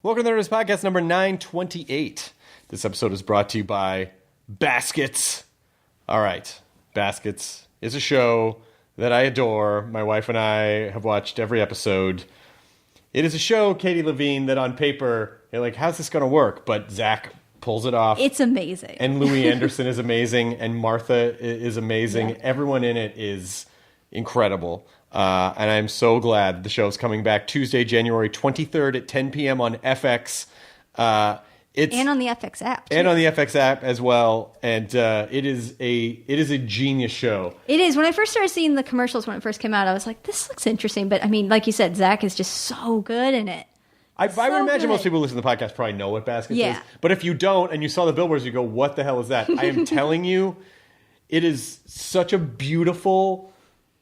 Welcome to Nerdist Podcast number 928. This episode is brought to you by Baskets. All right, Baskets is a show that I adore. My wife and I have watched every episode. It is a show, Katie Levine, that on paper, you're like, how's this going to work? But Zach pulls it off. It's amazing. And Louis Anderson is amazing, and Martha is amazing. Yeah. Everyone in it is incredible. And I'm so glad the show's coming back Tuesday, January 23rd at 10 p.m. on FX. And on the FX app. And on the FX app as well. And it is a genius show. It is. When I first started seeing the commercials when it first came out, I was like, this looks interesting. But I mean, like you said, Zach is just so good in it. I would imagine most people who listen to the podcast probably know what Baskets is. But if you don't and you saw the billboards, you go, what the hell is that? I am telling you, it is such a beautiful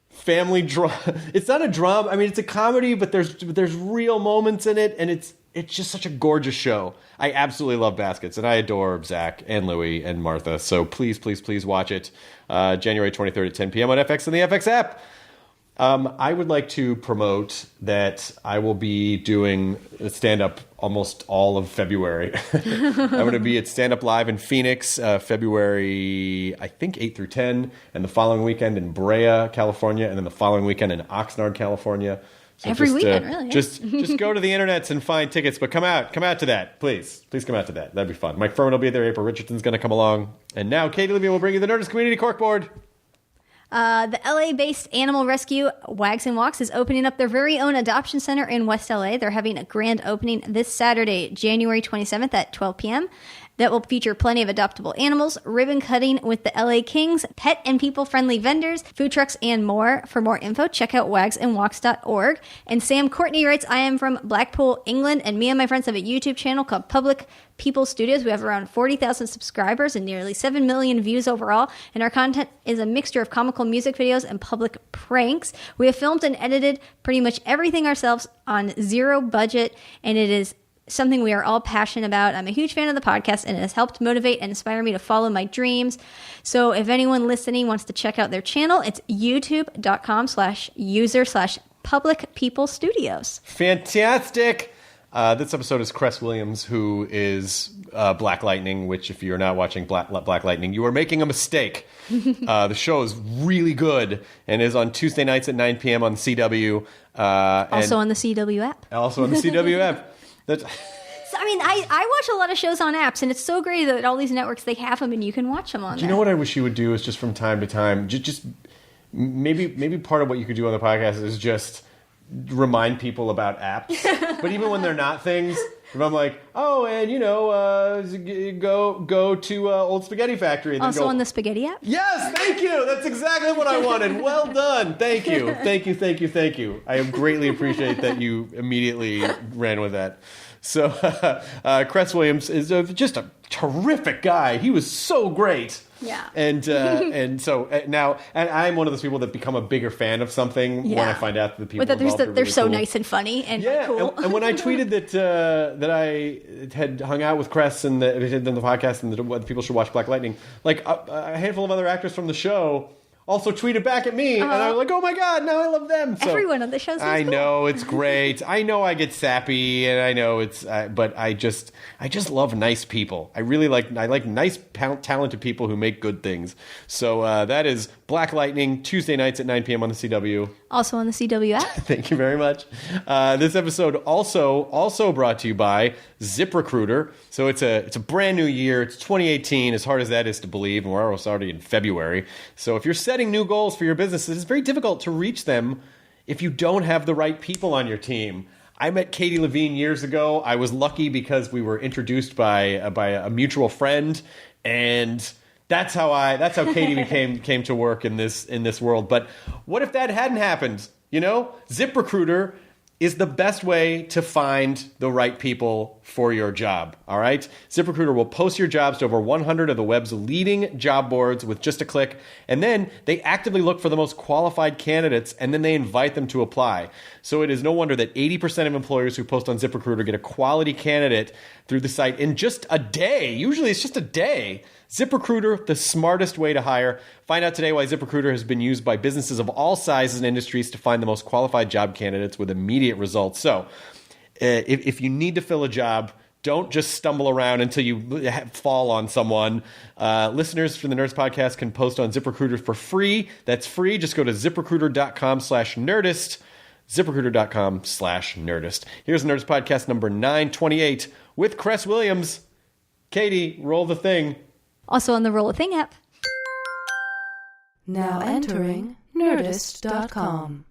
family drama. It's not a drama. I mean, it's a comedy, but there's real moments in it, and it's just such a gorgeous show. I absolutely love Baskets, and I adore Zach and Louie and Martha. So please, please, please watch it. January 23rd at 10 p.m. on FX and the FX app. I would like to promote that I will be doing stand-up almost all of February. I'm going to be at Stand Up Live in Phoenix, February, I think, 8 through 10, and the following weekend in Brea, California, and then the following weekend in Oxnard, California. So every weekend, really. Just go to the internets and find tickets, but come out to that, please. Please come out to that. That'd be fun. Mike Furman will be there. April Richardson's going to come along. And now Katie Levine will bring you the Nerdist Community Corkboard. The LA-based animal rescue Wags and Walks is opening up their very own adoption center in West LA. They're having a grand opening this Saturday, January 27th at 12 p.m. That will feature plenty of adoptable animals, ribbon cutting with the LA Kings, pet and people-friendly vendors, food trucks, and more. For more info, check out wagsandwalks.org. And Sam Courtney writes, I am from Blackpool, England, and me and my friends have a YouTube channel called Public People Studios. We have around 40,000 subscribers and nearly 7 million views overall. And our content is a mixture of comical music videos and public pranks. We have filmed and edited pretty much everything ourselves on zero budget, and it is something we are all passionate about. I'm a huge fan of the podcast, and it has helped motivate and inspire me to follow my dreams. So if anyone listening wants to check out their channel, it's youtube.com/user/Public People Studios. Fantastic. This episode is Cress Williams, who is Black Lightning, which if you're not watching Black Lightning, you are making a mistake. The show is really good and is on Tuesday nights at 9 p.m. on CW. Also on the CW app. Also on the CW app. So, I mean, I watch a lot of shows on apps, and it's so great that all these networks, they have them, and you can watch them on there. You know what I wish you would do is just from time to time, just maybe part of what you could do on the podcast is just remind people about apps. But even when they're not things, if I'm like, oh, and go to Old Spaghetti Factory. And also on the Spaghetti app? Yes, thank you. That's exactly what I wanted. Well done. Thank you. Thank you. I greatly appreciate that you immediately ran with that. So Cress Williams is just a terrific guy. He was so great. Yeah. And so now, and I'm one of those people that become a bigger fan of something when I find out that the people involved are really they're so cool. nice and funny and cool. And when I tweeted that I had hung out with Cress and that we had done the podcast and that people should watch Black Lightning, like a handful of other actors from the show also tweeted back at me, and I was like, oh my God, now I love them. So, everyone on the show. I know, it's great. I know I get sappy, and I know it's, but I just love nice people. I like nice, talented people who make good things. So that is Black Lightning, Tuesday nights at 9 p.m. on the CW. Also on the CW app. Thank you very much. This episode also brought to you by ZipRecruiter. So it's a brand new year. It's 2018, as hard as that is to believe, and we're already in February. So if you're setting new goals for your businesses, it's very difficult to reach them if you don't have the right people on your team. I met Katie Levine years ago. I was lucky because we were introduced by a mutual friend, and that's how Katie came to work in this world. But what if that hadn't happened? ZipRecruiter is the best way to find the right people for your job, all right? ZipRecruiter will post your jobs to over 100 of the web's leading job boards with just a click, and then they actively look for the most qualified candidates, and then they invite them to apply. So it is no wonder that 80% of employers who post on ZipRecruiter get a quality candidate through the site in just a day. Usually it's just a day. ZipRecruiter, the smartest way to hire. Find out today why ZipRecruiter has been used by businesses of all sizes and industries to find the most qualified job candidates with immediate results. So if you need to fill a job, don't just stumble around until you fall on someone. Listeners from the Nerdist Podcast can post on ZipRecruiter for free. That's free. Just go to ZipRecruiter.com/Nerdist. ZipRecruiter.com/Nerdist. Here's the Nerdist Podcast number 928 with Cress Williams. Katie, roll the thing. Also on the Roll a Thing app. Now entering Nerdist.com.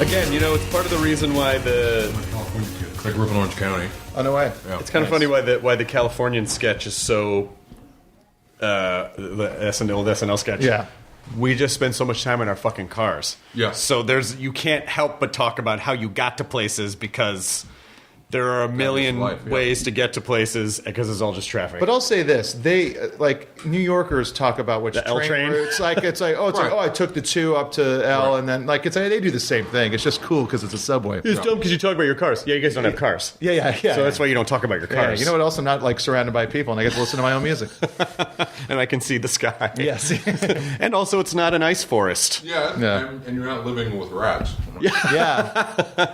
Again, it's part of the reason why I grew up in Orange County. Oh, no way. Yeah. it's kind of funny why the Californian sketch is so the old SNL sketch. Yeah. We just spend so much time in our fucking cars. Yeah. So you can't help but talk about how you got to places because there are a million ways to get to places because it's all just traffic. But I'll say this: they New Yorkers talk about which The L train? It's like I took the 2 up to L, and then they do the same thing. It's just cool because it's a subway. it's dumb because you talk about your cars. Yeah, you guys don't have cars. Yeah. So that's why you don't talk about your Yeah, cars. you know what else? I'm not surrounded by people, and I get to listen to my own music. And I can see the sky. Yes. And also, it's not an ice forest. Yeah. And you're not living with rats. Yeah.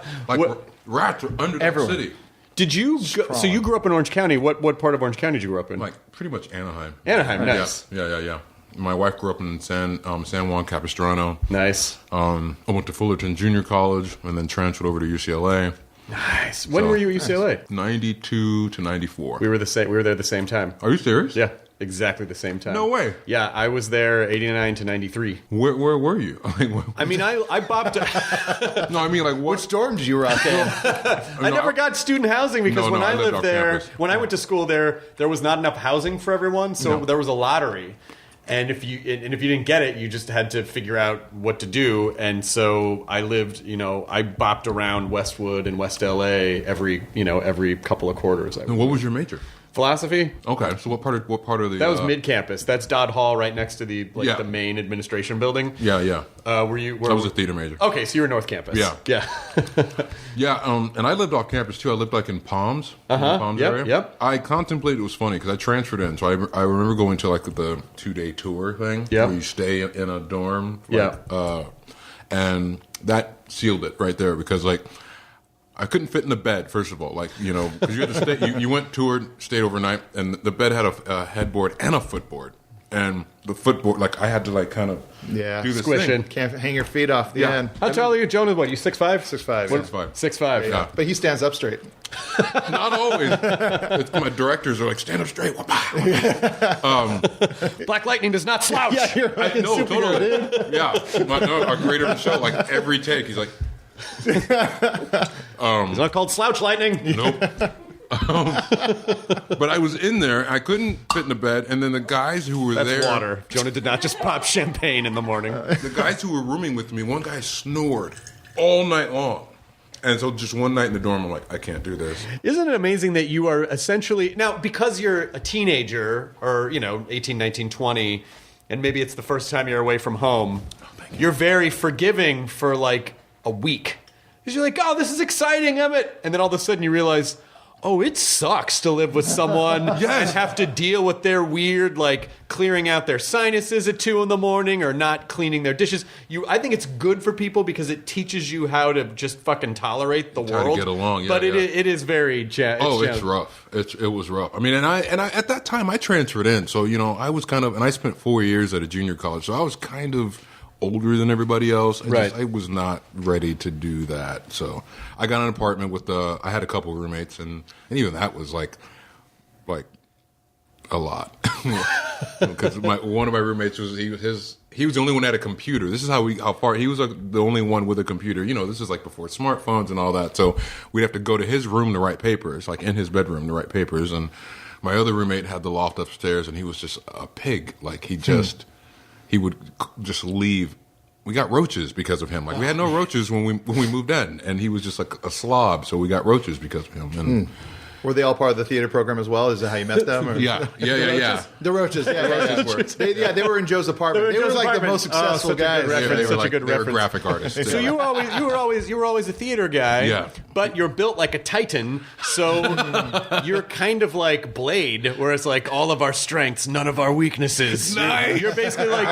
Rats are under Everyone. the city. Did you? So you grew up in Orange County. What part of Orange County did you grow up in? Pretty much Anaheim. Anaheim, nice. Yeah. My wife grew up in San Juan Capistrano. Nice. I went to Fullerton Junior College and then transferred over to UCLA. Nice. When were you at UCLA? 92 to 94. We were the same. We were there at the same time. Are you serious? Yeah, exactly the same time. No way. Yeah, I was there 89 to 93. Where were you? I mean, I bopped. No, I mean, what Which dorm did you rock in? I never got student housing because when I lived off there, campus. when I went to school there was not enough housing for everyone, so there was a lottery. And if you didn't get it, you just had to figure out what to do. And so I lived, I bopped around Westwood and West LA every couple of quarters. And what was your major? Philosophy. Okay, so what part of the? That was mid campus. That's Dodd Hall, right next to the the main administration building. Yeah. Were you? I was a theater major. Okay, so you were North Campus. Yeah. Yeah. And I lived off campus too. I lived in Palms, in the Palms Yep, area. yep. I contemplated. It was funny because I transferred in, so I remember going to the 2-day tour thing. Yep. Where you stay in a dorm. Yeah. And that sealed it right there because I couldn't fit in the bed, first of all, because you had to stay. You went toured, stayed overnight, and the bed had a headboard and a footboard. And the footboard, I had to kind of do this Squish thing. in. Can't hang your feet off the end. How tall are you, Jonah? What, you 6'5"? 6'5". 6'5". 6'5". Yeah. But he stands up straight. Not always. My directors are stand up straight. Black Lightning does not slouch. Yeah, you're I know, totally. Yeah. Our creator of the show, every take, he's like, It's not called Slouch Lightning. nope. But I was in there. I couldn't fit in the bed. And then the guys who were That's there. water. Jonah did not just pop champagne in the morning. The guys who were rooming with me, one guy snored all night long. And so just one night in the dorm, I'm like, I can't do this. Isn't it amazing that you are essentially... Now, because you're a teenager, or, 18, 19, 20, and maybe it's the first time you're away from home, you're very forgiving for, a week. Because you're like, oh, this is exciting, Emmett. And then all of a sudden you realize... Oh, it sucks to live with someone and have to deal with their weird, clearing out their sinuses at 2 a.m. or not cleaning their dishes. I think it's good for people because it teaches you how to just fucking tolerate the How to world. get along, but it is very. It's rough. It was rough. I mean, and I at that time I transferred in, so I was and I spent 4 years at a junior college, so I was kind of older than everybody else. I was not ready to do that. So I got an apartment with I had a couple of roommates, and even that was like a lot. Because one of my roommates was he was the only one that had a computer. This is how far he was the only one with a computer. This is before smartphones and all that. So we'd have to go to his room to write papers, in his bedroom to write papers. And my other roommate had the loft upstairs, and he was just a pig. He would just leave. We got roaches because of him. We had no roaches when we moved in, and he was just a slob. So we got roaches because of him. And Were they all part of the theater program as well? Is that how you met them? Or? Yeah. The Roaches, they were in Joe's apartment. They were like the most successful guys. They were graphic artists. So you were always a theater guy, but you're built like a titan. So you're kind of like Blade, where it's like all of our strengths, none of our weaknesses. Nice. You're basically like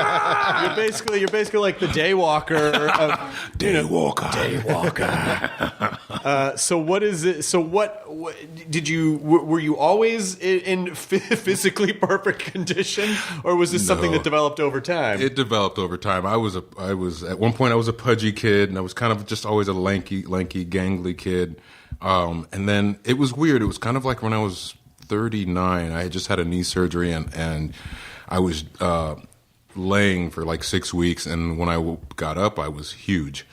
the Daywalker. Daywalker. So what is it? So what did you? Were you always in physically perfect condition, or was this something that developed over time? It developed over time. I was at one point I was a pudgy kid, and I was kind of just always a lanky, gangly kid. And then it was weird. It was kind of like when I was 39. I had just had a knee surgery, and I was laying for like 6 weeks. And when I got up, I was huge.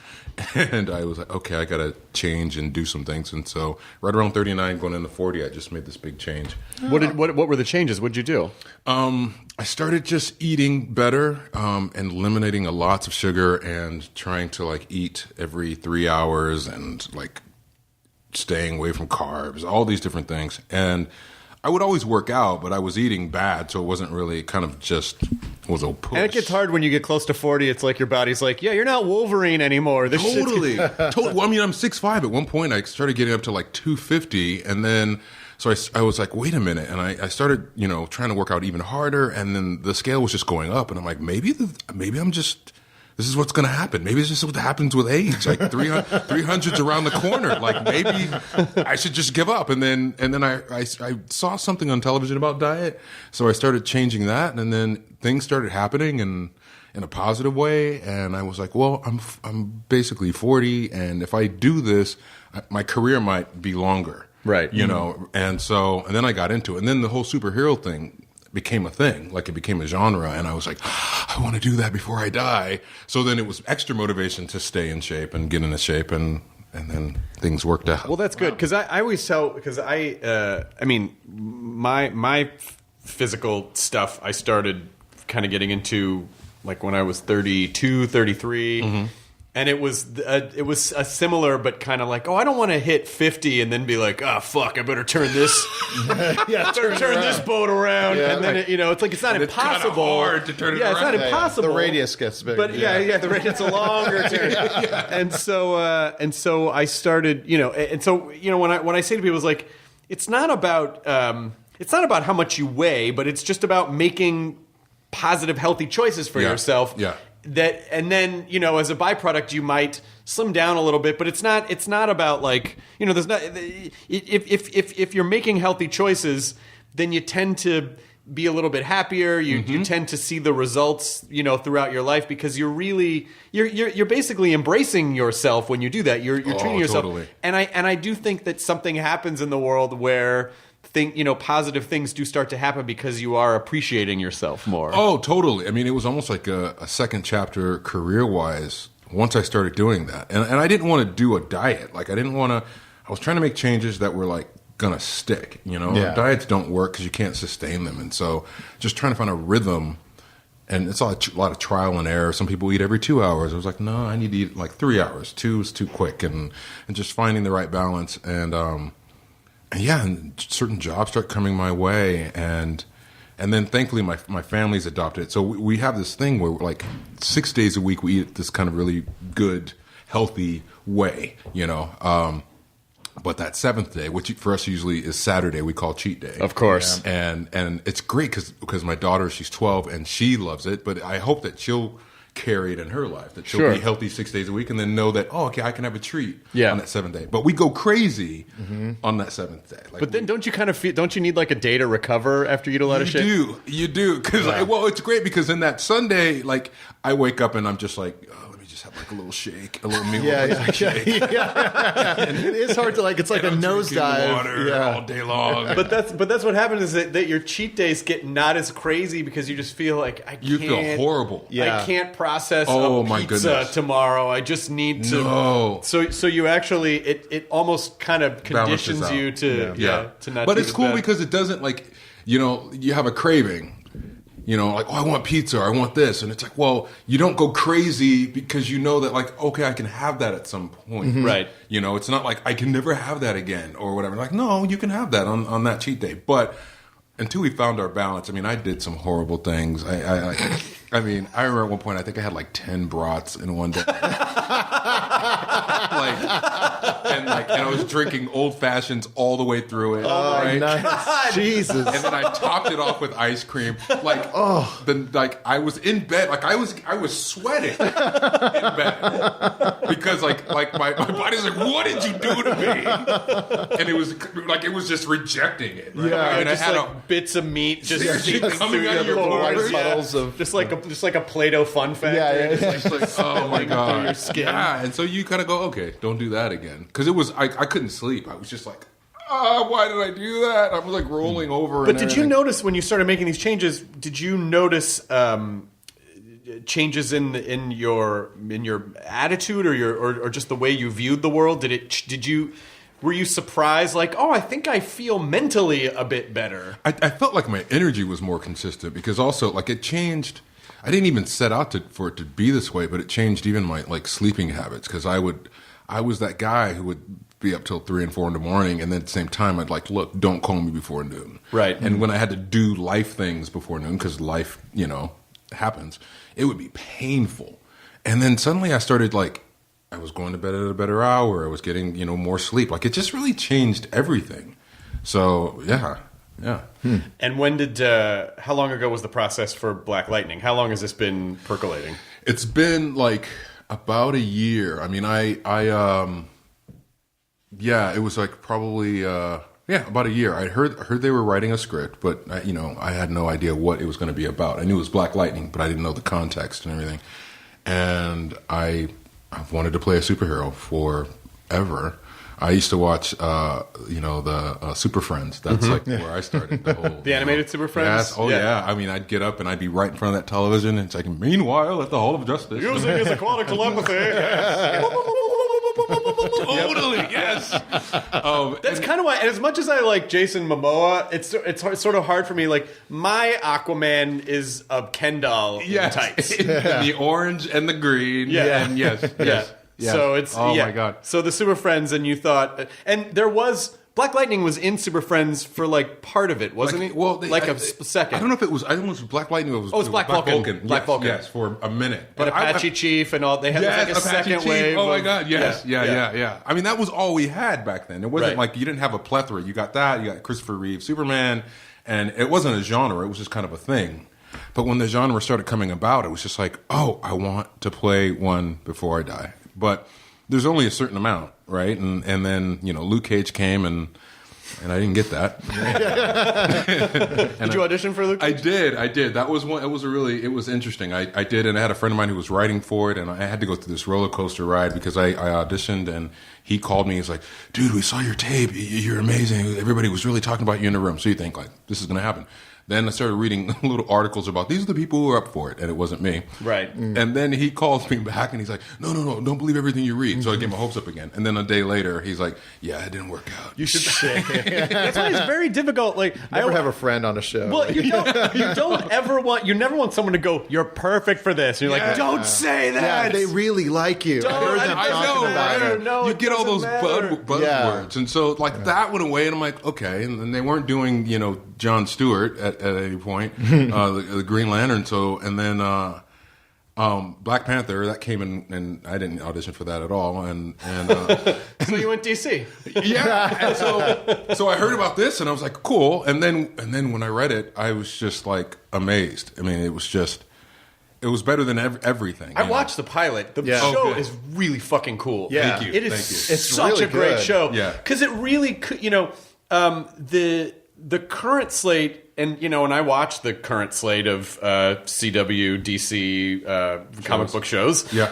And I was like, okay, I got to change and do some things. And so right around 39, going into 40, I just made this big change. What were the changes? What did you do? I started just eating better and eliminating lots of sugar and trying to like eat every 3 hours and like staying away from carbs, all these different things. And I would always work out, but I was eating bad, so it wasn't really kind of just was a push. And it gets hard when you get close to 40. It's like your body's like, yeah, you're not Wolverine anymore. This totally. Well, I mean, I'm 6'5". At one point, I started getting up to like 250, and then so I was like, wait a minute, and I started trying to work out even harder, and then the scale was just going up, and I'm like, maybe I'm just. This is what's going to happen. Maybe it's just what happens with age. Like 300's around the corner. Like maybe I should just give up. And then I saw something on television about diet, so I started changing that. And then things started happening in a positive way. And I was like, well, I'm basically 40, and if I do this, my career might be longer. Right. And then I got into it. And then the whole superhero thing became a thing, like it became a genre, and I was like, I want to do that before I die. So then it was extra motivation to stay in shape and get into shape, and then things worked out. Well, that's good, because I always tell, because I mean, my physical stuff I started kind of getting into like when I was 32, 33. Mm-hmm. And it was a similar, but kind of like, I don't want to hit 50 and then be like, fuck, I better turn this, turn this boat around, and then it's like it's not impossible. It's hard to turn it around. It's not impossible. The radius gets bigger. But the radius a longer turn. And so I started, when I say to people, it's like it's not about how much you weigh, but it's just about making positive, healthy choices for yourself. Yeah. That, and then as a byproduct you might slim down a little bit, but it's not about like there's not, if you're making healthy choices, then you tend to be a little bit happier. You tend to see the results throughout your life, because you're basically embracing yourself when you do that. You're treating yourself. Totally. And I do think that something happens in the world where positive things do start to happen because you are appreciating yourself more. Oh, totally. I mean, it was almost like a second chapter career-wise once I started doing that. And I didn't want to do a diet. Like, I was trying to make changes that were like going to stick, Diets don't work because you can't sustain them. And so just trying to find a rhythm, and it's a lot of trial and error. Some people eat every 2 hours. I was like, no, I need to eat like 3 hours. 2 is too quick. And just finding the right balance. And certain jobs start coming my way, and then thankfully my family's adopted it. So we have this thing where like 6 days a week we eat this kind of really good, healthy way, But that seventh day, which for us usually is Saturday, we call cheat day. Of course. And it's great because my daughter, she's 12 and she loves it, but I hope that she'll carry it in her life, that she'll be healthy 6 days a week, and then know that, I can have a treat on that seventh day. But we go crazy on that seventh day. Like, but then don't you need like a day to recover after you eat a lot of shit? You do. Because it's great, because in that Sunday, like I wake up and I'm just like, let me just have like a little shake, a little meal. Shake. And it is hard to it's like a nosedive. Water all day long. But that's what happens, is that your cheat days get not as crazy, because you just feel like you feel horrible. I can't process my pizza goodness. tomorrow. I just need to. No. So you actually it almost kind of conditions you to not. But do it's as cool bad. because it doesn't you have a craving. You know, like, oh, I want pizza, or I want this. And it's like, well, you don't go crazy because you know that, like, okay, I can have that at some point. Right. You know, it's not like I can never have that again or whatever. Like, no, you can have that on that cheat day. But until we found our balance, I mean, I did some horrible things. I mean, I remember at one point, I think I had like 10 brats in one day. And I was drinking old fashions all the way through it. Oh, right? nice. Jesus. And then I topped it off with ice cream. I was in bed, like I was sweating in bed because like my body's like, what did you do to me? And it was just rejecting it. Right? Yeah, I mean, just I had like bits of meat just seeping coming through out of your your pores. pores. Puddles of Just like a Play-Doh fun factory. Yeah. It's like, oh my god, your skin. Yeah, and so you kind of go, okay, don't do that again, because it was I couldn't sleep. I was just like, why did I do that? I was like rolling over. But did you notice when you started making these changes? Did you notice changes in your attitude or just the way you viewed the world? Were you surprised? Like, oh, I think I feel mentally a bit better. I felt like my energy was more consistent because also like it changed. I didn't even set out for it to be this way, but it changed even my like sleeping habits because I was that guy who would be up till 3 and 4 in the morning, and then at the same time I'd like, look, don't call me before noon. Right. And when I had to do life things before noon, because life, you know, happens, it would be painful. And then suddenly I started like, I was going to bed at a better hour. I was getting, you know, more sleep. Like it just really changed everything. So yeah. And how long ago was the process for Black Lightning? How long has this been percolating? It's been like about a year. I mean, it was like probably, about a year. I heard they were writing a script, but I had no idea what it was going to be about. I knew it was Black Lightning, but I didn't know the context and everything. And I've wanted to play a superhero forever. I used to watch, the Super Friends. That's like where I started. The animated Super Friends? Yes. Oh, yeah. I mean, I'd get up and I'd be right in front of that television, and it's like, meanwhile, at the Hall of Justice. Using his aquatic telepathy. Totally, yes. That's kind of why, and as much as I like Jason Momoa, it's sort of hard for me. Like, my Aquaman is a Ken doll in tights. The orange and the green. Yeah. And yes. Yeah. So it's my god. So the Super Friends, and you thought, and there was Black Lightning was in Super Friends for like part of it, wasn't he? Well, a second. I don't know if it was. I don't know if it was Black Lightning. Or it was Black Vulcan. Black Vulcan. Yes, for a minute. But Apache Chief and all. They had like a second Chief. wave. Oh my god! Yes, yeah. I mean, that was all we had back then. It wasn't like you didn't have a plethora. You got that. You got Christopher Reeve, Superman, and it wasn't a genre. It was just kind of a thing. But when the genre started coming about, it was just like, oh, I want to play one before I die. But there's only a certain amount, right? And then Luke Cage came and I didn't get that. Did you audition for Luke Cage? I did. That was one. It was interesting. I did, and I had a friend of mine who was writing for it, and I had to go through this roller coaster ride because I auditioned, and he called me. He's like, "Dude, we saw your tape. You're amazing. Everybody was really talking about you in the room." So you think like this is going to happen. Then I started reading little articles about these are the people who are up for it, and it wasn't me. Right. And then he calls me back, and he's like, no, don't believe everything you read. So I get my hopes up again. And then a day later, he's like, yeah, it didn't work out. You should. That's why it's very difficult. Like, never have a friend on a show. Well, you never want someone to go, you're perfect for this. And you're like, don't say that. Yeah, they really like you. Don't. I heard them I talking know, about right? it. No, you it get all those doesn't buzzwords. And so, that went away, and I'm like, okay. And then they weren't doing, Jon Stewart at any point, the Green Lantern. So, and then Black Panther, that came in, and I didn't audition for that at all. And so you went DC. Yeah. And so I heard about this, and I was like, cool. And then when I read it, I was just like amazed. I mean, it was better than everything. I watched the pilot. The show is really fucking cool. Yeah. Thank you. It is It's such really a great good. show. Yeah. Because it really could, the current slate, and I watched the current slate of CW, DC comic book shows. Yeah.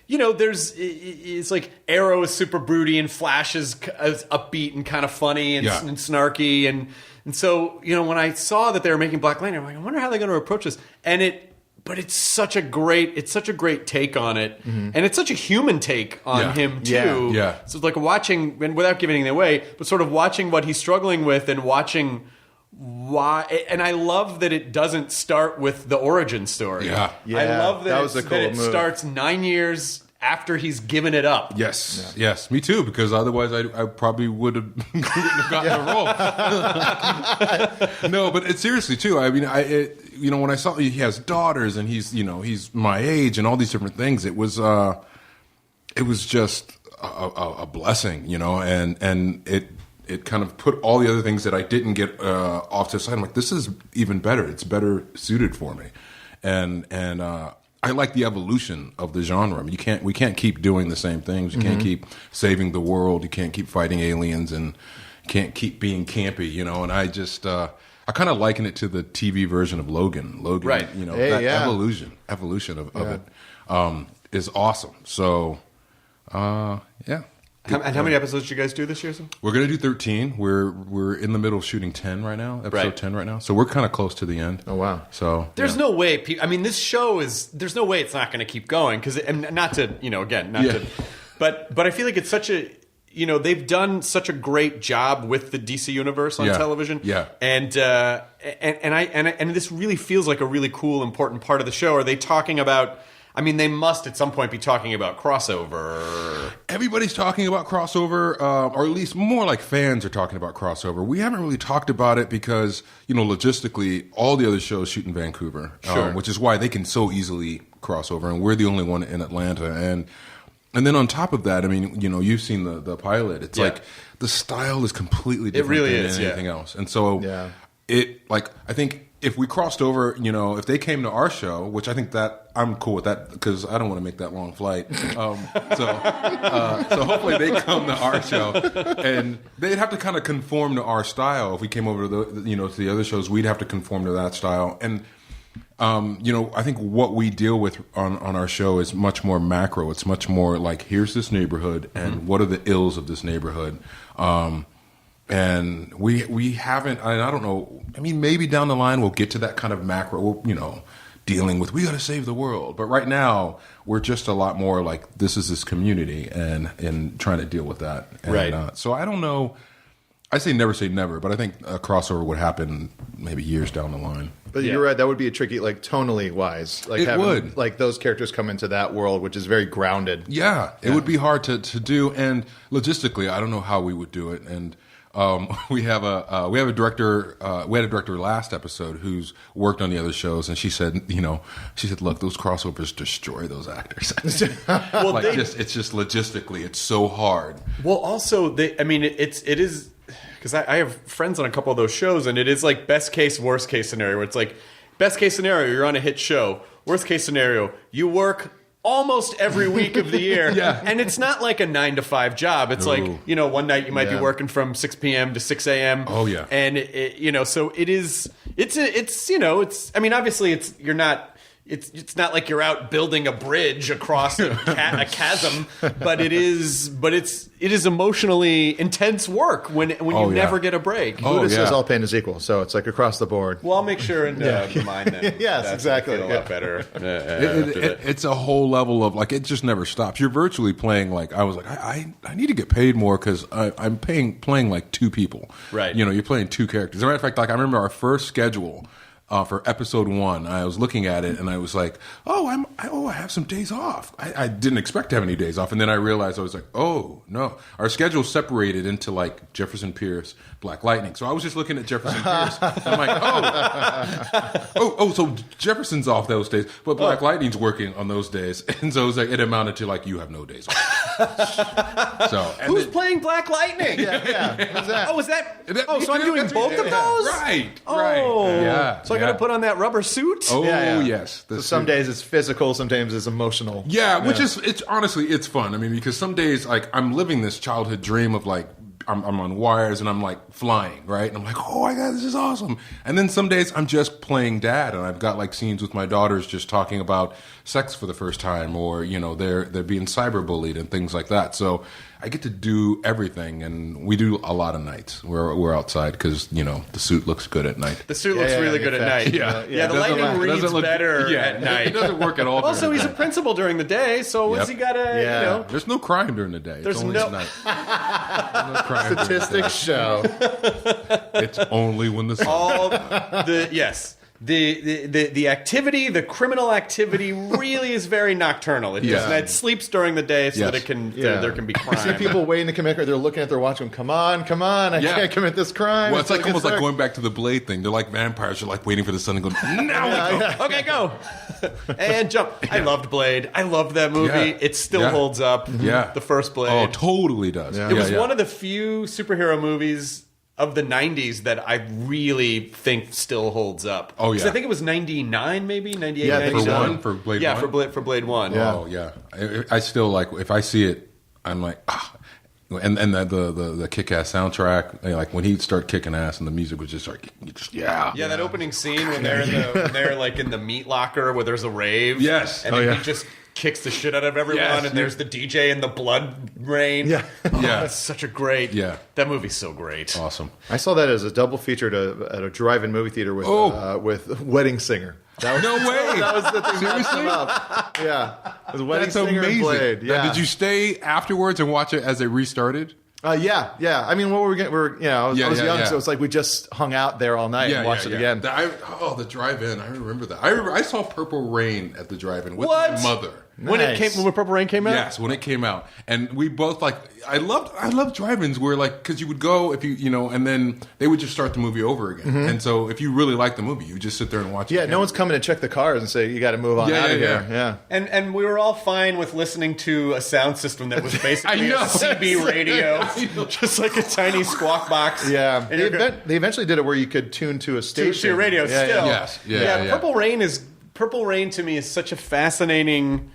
It's like Arrow is super broody and Flash is upbeat and kind of funny and snarky, and so when I saw that they were making Black Lightning, I'm like, I wonder how they're going to approach this, but it's such a great take on it, and it's such a human take on him too. Yeah. So it's like watching, and without giving anything away, but sort of watching what he's struggling with and watching why, and I love that it doesn't start with the origin story. Yeah. I love that, was a cool that it move. starts 9 years after he's given it up. Yes, me too. Because otherwise, I probably would have gotten the role. No, but it's seriously too. I mean, when I saw he has daughters and he's my age and all these different things, it was just a blessing, and it kind of put all the other things that I didn't get off to the side. I'm like, this is even better. It's better suited for me, and I like the evolution of the genre. I mean, we can't keep doing the same things. You can't keep saving the world. You can't keep fighting aliens, and you can't keep being campy. And I just I kind of liken it to the TV version of Logan. Right. Evolution of it is awesome. So, yeah. And how many episodes did you guys do this year? We're going to do 13. We're in the middle of shooting 10 right now, episode 10 right now. So we're kind of close to the end. Oh, wow. So there's no way. This show there's no way it's not going to keep going because, but I feel like it's such a, they've done such a great job with the DC universe on television. Yeah. And this really feels like a really cool, important part of the show. Are they talking about? They must at some point be talking about crossover. Everybody's talking about crossover, or at least more like fans are talking about crossover. We haven't really talked about it because, logistically, all the other shows shoot in Vancouver, which is why they can so easily cross over, and we're the only one in Atlanta. And then on top of that, you've seen the pilot. It's like the style is completely different than anything else. And so I think if we crossed over, if they came to our show, which I think that I'm cool with that because I don't want to make that long flight. So hopefully they come to our show, and they'd have to kind of conform to our style. If we came over to to the other shows, we'd have to conform to that style. And I think what we deal with on our show is much more macro. It's much more like, here's this neighborhood, and what are the ills of this neighborhood. And we haven't, and I don't know, maybe down the line we'll get to that kind of macro, dealing with, we got to save the world. But right now, we're just a lot more like, this is this community and trying to deal with that. And, right. So I don't know. I say never, but I think a crossover would happen maybe years down the line. But you're right, that would be a tricky, tonally wise. Like it would. Like those characters come into that world, which is very grounded. Yeah, it would be hard to do. And logistically, I don't know how we would do it. And we have a director. We had a director last episode who's worked on the other shows, and she said, look, those crossovers destroy those actors. Well, it's just logistically, it's so hard. Well, also, it is because I have friends on a couple of those shows, and it is like best case, worst case scenario. Where it's like best case scenario, you're on a hit show. Worst case scenario, you work almost every week of the year. And it's not like a 9-to-5 job. It's like, one night you might be working from 6 p.m. to 6 a.m. Oh, yeah. And, so it is, obviously you're not, it's not like you're out building a bridge across a chasm, but it is emotionally intense work when you never get a break. Buddha says all pain is equal, so it's like across the board. Well, I'll make sure and remind them. Yes, exactly. Feel a lot better. It's a whole level of it just never stops. You're virtually playing I was like, I need to get paid more because I'm playing like two people. Right. You're playing two characters. As a matter of fact, I remember our first schedule. For episode 1, I was looking at it and I was like, I have some days off. I didn't expect to have any days off. And then I realized I was like, oh, no. Our schedule separated into Jefferson Pierce, Black Lightning. So I was just looking at Jefferson Pierce. I'm like, so Jefferson's off those days, but Black Lightning's working on those days. And so it was it amounted to you have no days off. Who's playing Black Lightning? Yeah. Who's that? Oh, is that? So I'm doing both of those? Right. Yeah. So I got to put on that rubber suit? Oh, yes. So some days it's physical, sometimes it's emotional. Yeah, which is, it's honestly, it's fun. Because some days, I'm living this childhood dream of, I'm on wires and I'm, flying, right? And I'm like, oh, my God, this is awesome. And then some days I'm just playing dad, and I've got, scenes with my daughters just talking about sex for the first time, or, they're being cyberbullied and things like that. So I get to do everything, and we do a lot of nights. We're outside because, the suit looks good at night. The suit looks really good at night. Yeah, the lightning reads better at night. It doesn't work at all. Also, he's a principal during the day, so what's he got to, There's no crime during the day. It's only at night. Statistics show. It's only when the sun. The activity, the criminal activity, really is very nocturnal. It sleeps during the day so that it can there can be crime. You see people waiting to commit. They're looking at their watch, going, "Come on, I can't commit this crime." Well, it's like almost like going back to the Blade thing. They're like vampires. They're like waiting for the sun to go. Now we go. Okay, go and jump. I loved Blade. I loved that movie. Yeah. It still holds up. Yeah, the first Blade. Oh, totally does. Yeah. It was one of the few superhero movies of the 90s that I really think still holds up. Oh, yeah. 'Cause I think it was 99, maybe? 98, Yeah, 99. for Blade Yeah, 1? for Blade 1. Yeah. Oh, yeah. I still, like, if I see it, I'm like, ah. And the kick-ass soundtrack, like, when he'd start kicking ass and the music was just like, Yeah, that opening scene when they're like in the meat locker where there's a rave. Yes. And then he just kicks the shit out of everyone, and there's the DJ and the blood rain. Yeah. That's such a great. Yeah. That movie's so great. awesome. I saw that as a double feature at a drive-in movie theater with Wedding Singer. That was, No way. That was the thing. Seriously? Yeah, it was Wedding That's Singer amazing. and Blade. Now, Yeah. did you stay afterwards and watch it as it restarted? Yeah. I mean, what were we getting? I was young, yeah. so it's like we just hung out there all night and watched it again. The drive-in. I remember that. I saw Purple Rain at the drive-in with What? my mother. When Purple Rain came out? Yes, when it came out, and we both I loved drive-ins where because you would go if and then they would just start the movie over again. And so if you really liked the movie, you would just sit there and watch it. Yeah, again. no one's coming to check the cars and say you got to move on out of here. Yeah. And we were all fine with listening to a sound system that was basically I know. a CB radio, just like a tiny squawk box. Yeah, And they eventually did it where you could tune to a station. to your radio Yeah, still. Yes. Yeah. Purple Rain to me is such a fascinating.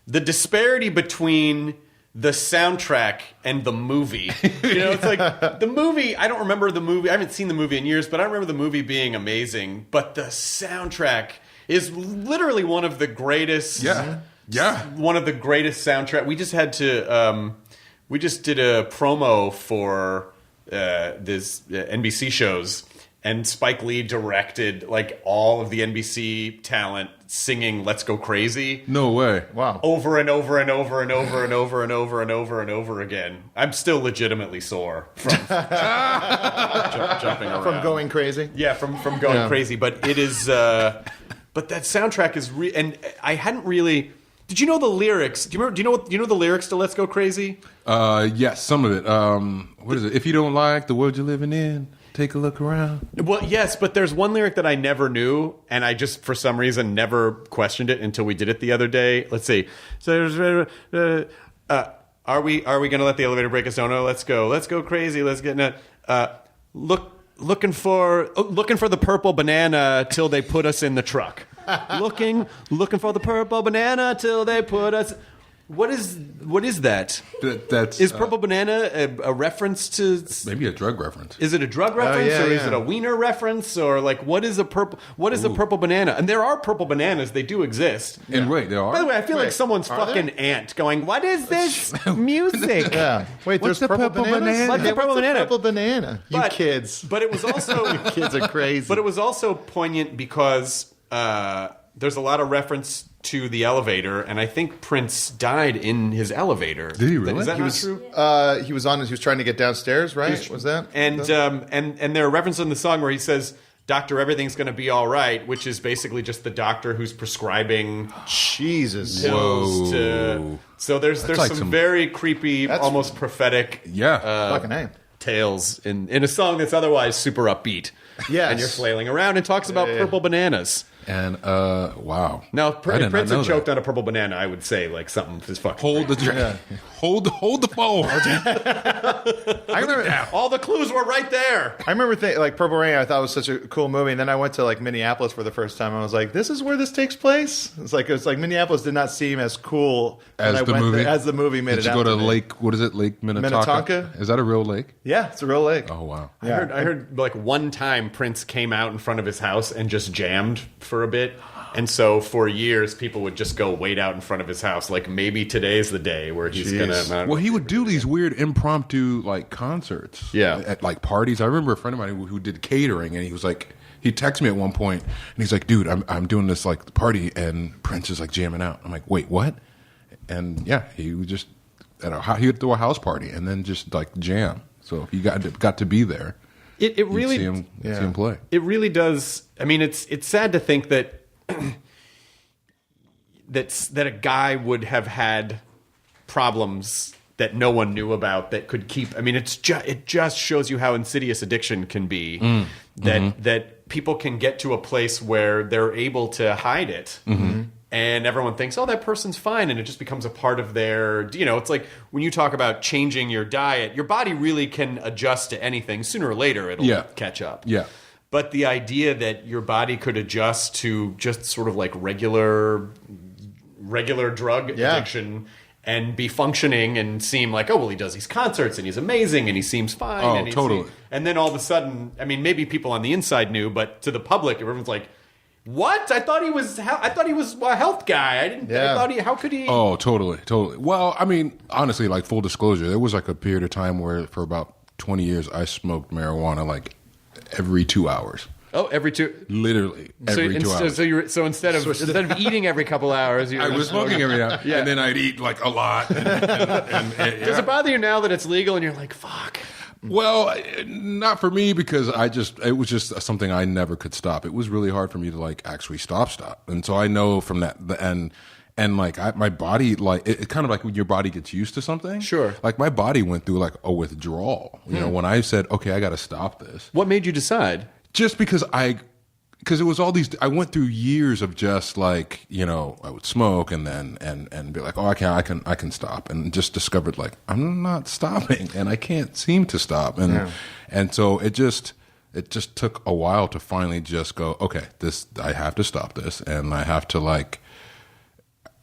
The disparity between the soundtrack and the movie. It's like the movie. I don't remember the movie. I haven't seen the movie in years, but I remember the movie being amazing. But the soundtrack is literally one of the greatest. Yeah. One of the greatest soundtrack. We just had to. We just did a promo for this NBC shows. And Spike Lee directed like all of the NBC talent singing "Let's Go Crazy." No way. Wow. Over and over and over and over and over and over and over and over again. I'm still legitimately sore from jumping around. From going crazy. Yeah, from going crazy. But it is. But that soundtrack is and I hadn't really. Did you know the lyrics? Do you know the lyrics to "Let's Go Crazy"? Yes, some of it. What is it? If you don't like the world you're living in, take a look around. Well, yes, but there's one lyric that I never knew, and I just, for some reason, never questioned it until we did it the other day. Let's see. So, are we going to let the elevator break us down? No, let's go crazy. Let's get in it. Looking for the purple banana till they put us in the truck. looking for the purple banana till they put us. What is that? Is Purple Banana a reference to Maybe a drug reference. Is it a drug reference or is it a wiener reference or like what is a purple banana? And there are purple bananas, they do exist. And wait, there are. By the way, I feel like someone's fucking aunt going, "What is this music?" Yeah. Wait, What's there's the purple purple bananas? banana? What's the purple banana? Purple banana. You kids. But it was also You kids are crazy. But it was also poignant because there's a lot of reference to the elevator, and I think Prince died in his elevator. Did he really? Is that He not was, true? he was trying to get downstairs, right? Was that? And there are references in the song where he says, "Doctor, everything's going to be all right," which is basically just the doctor who's prescribing Jesus. pills to. So there's like some very creepy, almost prophetic, Fucking A. tales in a song that's otherwise super upbeat. Yes. And you're flailing around and talks about purple bananas. And wow. Now, I did if not Prince know had that. choked on a purple banana, I would say like something is fucking. Hold the hold the phone. I remember. All the clues were right there. I remember like Purple Rain. I thought was such a cool movie, and then I went to like Minneapolis for the first time. I was like, "This is where this takes place." It's like Minneapolis did not seem as cool As the movie? as the movie made Did it you out go to be. Lake? What is it? Lake Minnetonka? Minnetonka? Is that a real lake? Yeah, it's a real lake. Oh wow. I heard like one time Prince came out in front of his house and just jammed for a bit. And so for years, people would just go wait out in front of his house. Like maybe today's the day where he's going to... Well, he would do these weird impromptu like concerts. Yeah. At like parties. I remember a friend of mine who did catering, and he was like, he texted me at one point, and he's like, "Dude, I'm doing this like party, and Prince is like jamming out." I'm like, "Wait, what?" And yeah, he would just he would throw a house party and then just like jam. So if you got to be there, it really see him play. It really does. I mean, it's sad to think that that a guy would have had problems that no one knew about that could keep. I mean, it just shows you how insidious addiction can be. That people can get to a place where they're able to hide it. And everyone thinks, oh, that person's fine. And it just becomes a part of their, it's like when you talk about changing your diet, your body really can adjust to anything. Sooner or later, it'll catch up. Yeah. But the idea that your body could adjust to just sort of like regular drug addiction and be functioning and seem like, oh, well, he does these concerts and he's amazing and he seems fine. Oh, and totally. And then all of a sudden, I mean, maybe people on the inside knew, but to the public, everyone's like, what? I thought he was a health guy. I didn't. I thought how could he? Oh, totally. Well, I mean, honestly, like full disclosure, there was like a period of time where for about 20 years I smoked marijuana like every 2 hours. Oh, every two. Literally every 2 hours. So instead of eating every couple hours, I was smoking every hour, and then I'd eat like a lot. Does it bother you now that it's legal and you're like, fuck? Well, not for me because it was just something I never could stop. It was really hard for me to like actually stop. And so I know from that, and like my body, like it kind of like when your body gets used to something. Sure. Like my body went through like a withdrawal. You know, when I said, okay, I got to stop this. What made you decide? Just because it was all these. I went through years of just like I would smoke and then and be like, oh, I can stop, and just discovered like I'm not stopping, and I can't seem to stop, and so it just took a while to finally just go, okay, I have to stop this, and I have to like.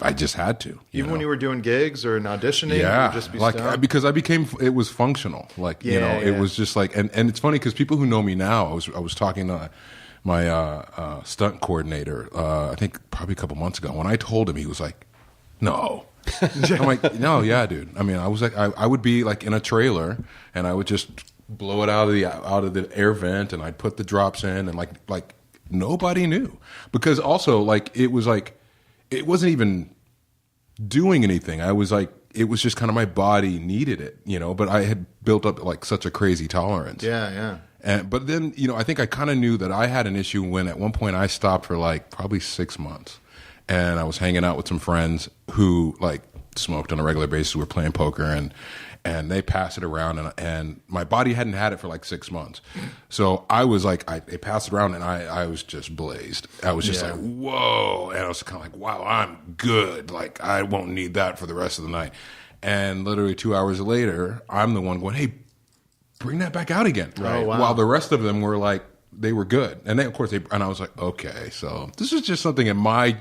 I just had to. Even when you were doing gigs or auditioning, you would just be like stoned? because it was functional. Like it was just like, and it's funny because people who know me now, I was talking to my stunt coordinator, I think probably a couple months ago. When I told him, he was like, "No." I'm like, "No, yeah, dude." I mean, I was like, I would be like in a trailer, and I would just blow it out of the air vent, and I'd put the drops in, and like nobody knew because also like it wasn't even doing anything. I was like, it was just kind of my body needed it, but I had built up like such a crazy tolerance. Yeah. But then, I think I kind of knew that I had an issue when at one point I stopped for like probably 6 months. And I was hanging out with some friends who like smoked on a regular basis. We were playing poker and they passed it around and my body hadn't had it for like 6 months. So I was like, they passed it around and I was just blazed. I was just like, whoa. And I was kind of like, wow, I'm good. Like I won't need that for the rest of the night. And literally 2 hours later, I'm the one going, hey, bring that back out again. Right. Oh, wow. While the rest of them were like, they were good. And then of course and I was like, okay, so this is just something in my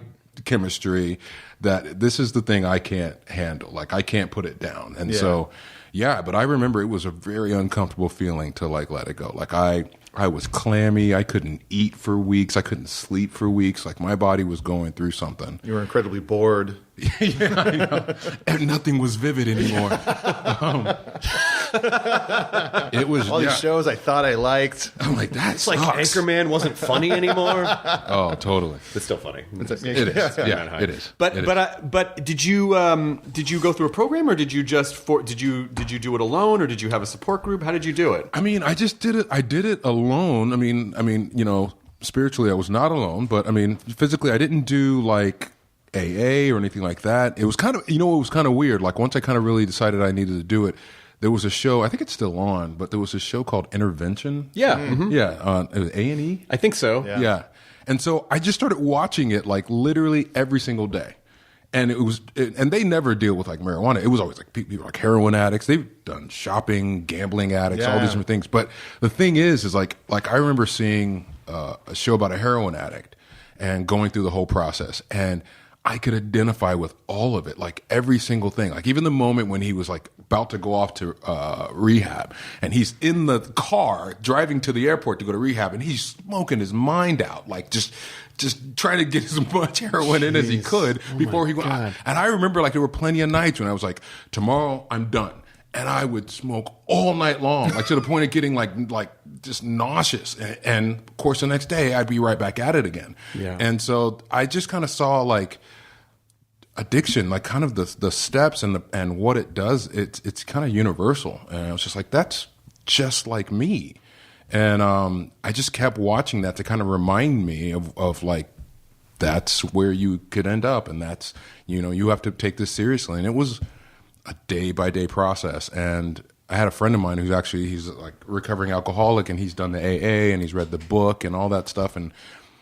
chemistry that this is the thing I can't handle. Like I can't put it down. And so, but I remember it was a very uncomfortable feeling to like let it go. Like I was clammy. I couldn't eat for weeks. I couldn't sleep for weeks. Like my body was going through something. You were incredibly bored. Yeah, I know. And nothing was vivid anymore. It was all these shows I thought I liked. I'm like, that's like Anchorman wasn't funny anymore. Oh, totally. It's still funny. It is. Yeah, it is. But did you go through a program or did you did you do it alone or did you have a support group? How did you do it? I mean, I just did it. I did it alone. I mean, spiritually I was not alone, but I mean, physically I didn't do like AA or anything like that. It was kind of, it was kind of weird. Like once I kind of really decided I needed to do it, there was a show, I think it's still on, but there was a show called Intervention. Yeah. Mm-hmm. Yeah. It was A&E? I think so. Yeah. And so I just started watching it like literally every single day. And and they never deal with like marijuana. It was always like people like heroin addicts. They've done shopping, gambling addicts, all these different things. But the thing is like I remember seeing a show about a heroin addict and going through the whole process. And I could identify with all of it, like every single thing. Like even the moment when he was like about to go off to rehab and he's in the car driving to the airport to go to rehab and he's smoking his mind out, like just trying to get as much heroin in as he could before he went. And I remember like there were plenty of nights when I was like, tomorrow I'm done. And I would smoke all night long, like to the point of getting like just nauseous. And of course, the next day I'd be right back at it again. Yeah. And so I just kind of saw like addiction, like kind of the steps and what it does. It's kind of universal. And I was just like, that's just like me. And I just kept watching that to kind of remind me of like, that's where you could end up. And that's, you have to take this seriously. And it was a day-by-day process. And I had a friend of mine he's like recovering alcoholic, and he's done the AA and he's read the book and all that stuff. And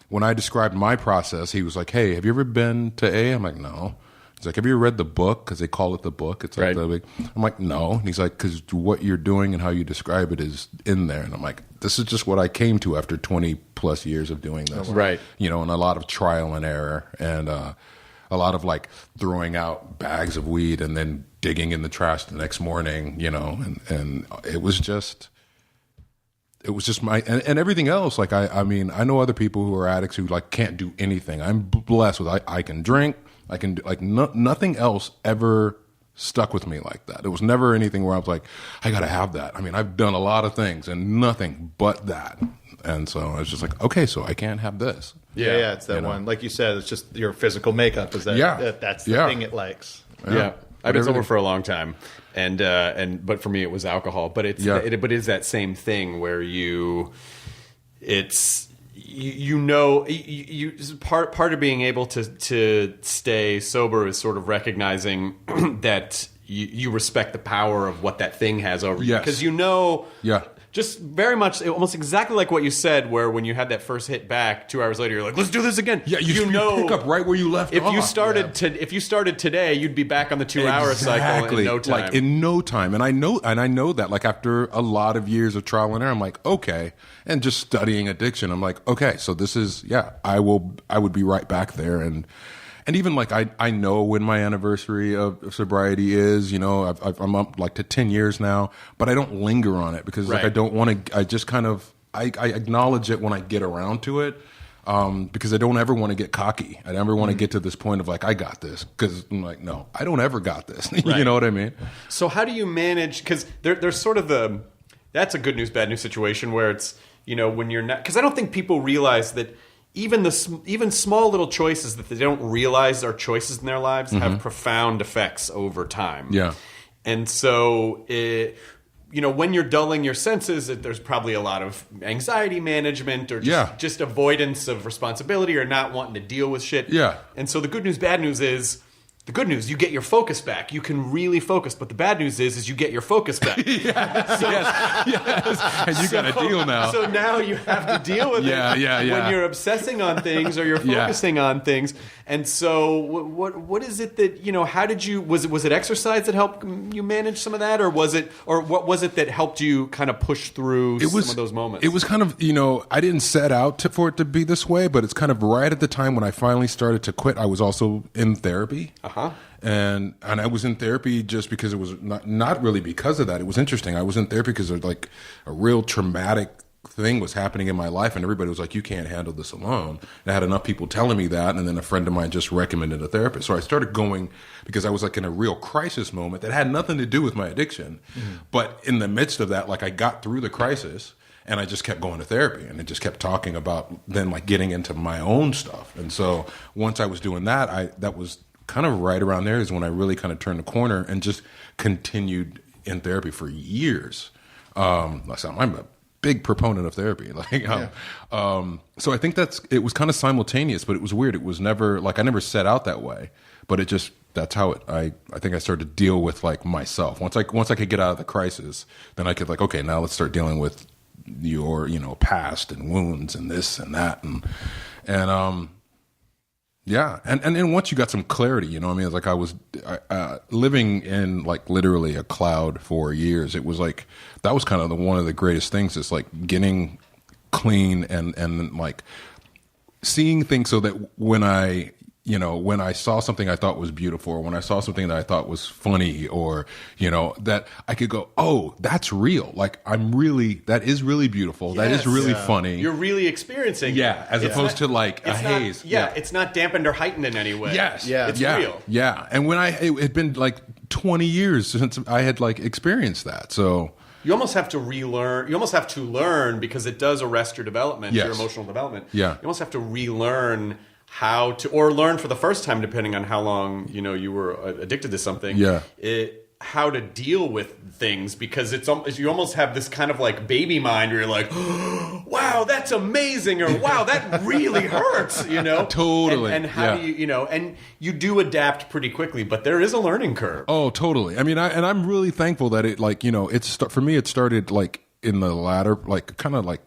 when I described my process, he was like, hey, have you ever been to AA? I'm like, no. He's like, have you ever read the book? Because they call it the book. It's like right. I'm like, no. And he's like, because what you're doing and how you describe it is in there. And I'm like, this is just what I came to after 20 plus years of doing this. Right. And a lot of trial and error, and a lot of like throwing out bags of weed and then digging in the trash the next morning, and it was just my, and everything else. Like, I mean, I know other people who are addicts who like can't do anything. I'm blessed with, I can drink. I can do, like, nothing else ever stuck with me like that. It was never anything where I was like, I got to have that. I mean, I've done a lot of things and nothing but that. And so I was just like, okay, so I can't have this. Yeah, it's that one. Like you said, it's just your physical makeup is that. Yeah. That's the thing it likes. Yeah. I've been sober for a long time, but for me it was alcohol. But it's that same thing where part of being able to stay sober is sort of recognizing that you respect the power of what that thing has over you, because just very much almost exactly like what you said, where when you had that first hit back 2 hours later, you're like, let's do this again. Yeah, you pick up right where you left off. If you started today, you'd be back on the 2 hour cycle in no time. Like in no time. And I know that, like, after a lot of years of trial and error, I'm like, okay. And just studying addiction, I'm like, okay, so this is, I would be right back there. And even like I know when my anniversary of sobriety is, I'm up like to 10 years now, but I don't linger on it because like I don't want to. I just kind of I acknowledge it when I get around to it, because I don't ever want to get cocky. I never want to get to this point of like, I got this, because I'm like, no, I don't ever got this. You know what I mean? So how do you manage? Because there's sort of that's a good news bad news situation where it's when you're not, because I don't think people realize that. Even small little choices that they don't realize are choices in their lives have profound effects over time. Yeah. And so, when you're dulling your senses, there's probably a lot of anxiety management or just avoidance of responsibility or not wanting to deal with shit. Yeah. And so the good news, bad news is, the good news, you get your focus back. You can really focus. But the bad news is you get your focus back. Yes. And you got a deal now. So now you have to deal with it when you're obsessing on things or you're focusing on things. And so what is it that, how did you, was it exercise that helped you manage some of that? Or what was it that helped you kind of push through some of those moments? It was kind of, I didn't set out for it to be this way, but it's kind of right at the time when I finally started to quit. I was also in therapy. And I was in therapy just because it was not really because of that. It was interesting. I was in therapy because there's like a real traumatic thing was happening in my life, and everybody was like, you can't handle this alone. And I had enough people telling me that, and then a friend of mine just recommended a therapist. So I started going because I was like in a real crisis moment that had nothing to do with my addiction. But in the midst of that, like, I got through the crisis, and I just kept going to therapy, and it just kept talking about then like getting into my own stuff. And so once I was doing that, that was kind of right around there is when I really kind of turned the corner and just continued in therapy for years. I'm a big proponent of therapy. So I think it was kind of simultaneous, but it was weird. It was never like, I never set out that way, but that's how I think I started to deal with like myself. Once I could get out of the crisis, then I could like, okay, now let's start dealing with your, past and wounds and this and that. And then once you got some clarity, I mean, it's like I was living in like literally a cloud for years. It was like, that was kind of one of the greatest things, is like getting clean and like seeing things so that when I saw something I thought was beautiful, or when I saw something that I thought was funny, or, that I could go, oh, that's real. Like, that is really beautiful. That is really funny. You're really experiencing it. As opposed to like a haze. It's not dampened or heightened in any way. Yes. It's real. Yeah. And it had been like 20 years since I had like experienced that. So you almost have to relearn. You almost have to learn, because it does arrest your development, your emotional development. Yeah. You almost have to relearn how to, or learn for the first time, depending on how long you were addicted to something. how to deal with things, because you almost have this kind of like baby mind where you're like, oh, wow, that's amazing, or wow, that really hurts, Totally. And how do you, and you do adapt pretty quickly, but there is a learning curve. Oh, totally. I mean, I'm really thankful that it, like, for me, it started like in the latter, like kind of like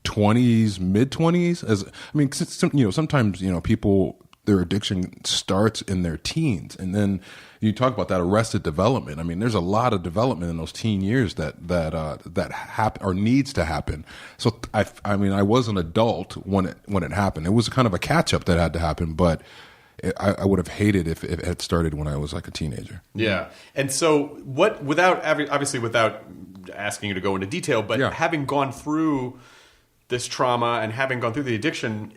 20s, mid 20s. Sometimes, people, their addiction starts in their teens, and then you talk about that arrested development. I mean, there's a lot of development in those teen years that happen or needs to happen. So I was an adult when it happened. It was kind of a catch up that had to happen, but I would have hated if it had started when I was like a teenager. Yeah. And so without asking you to go into detail, but having gone through this trauma and having gone through the addiction,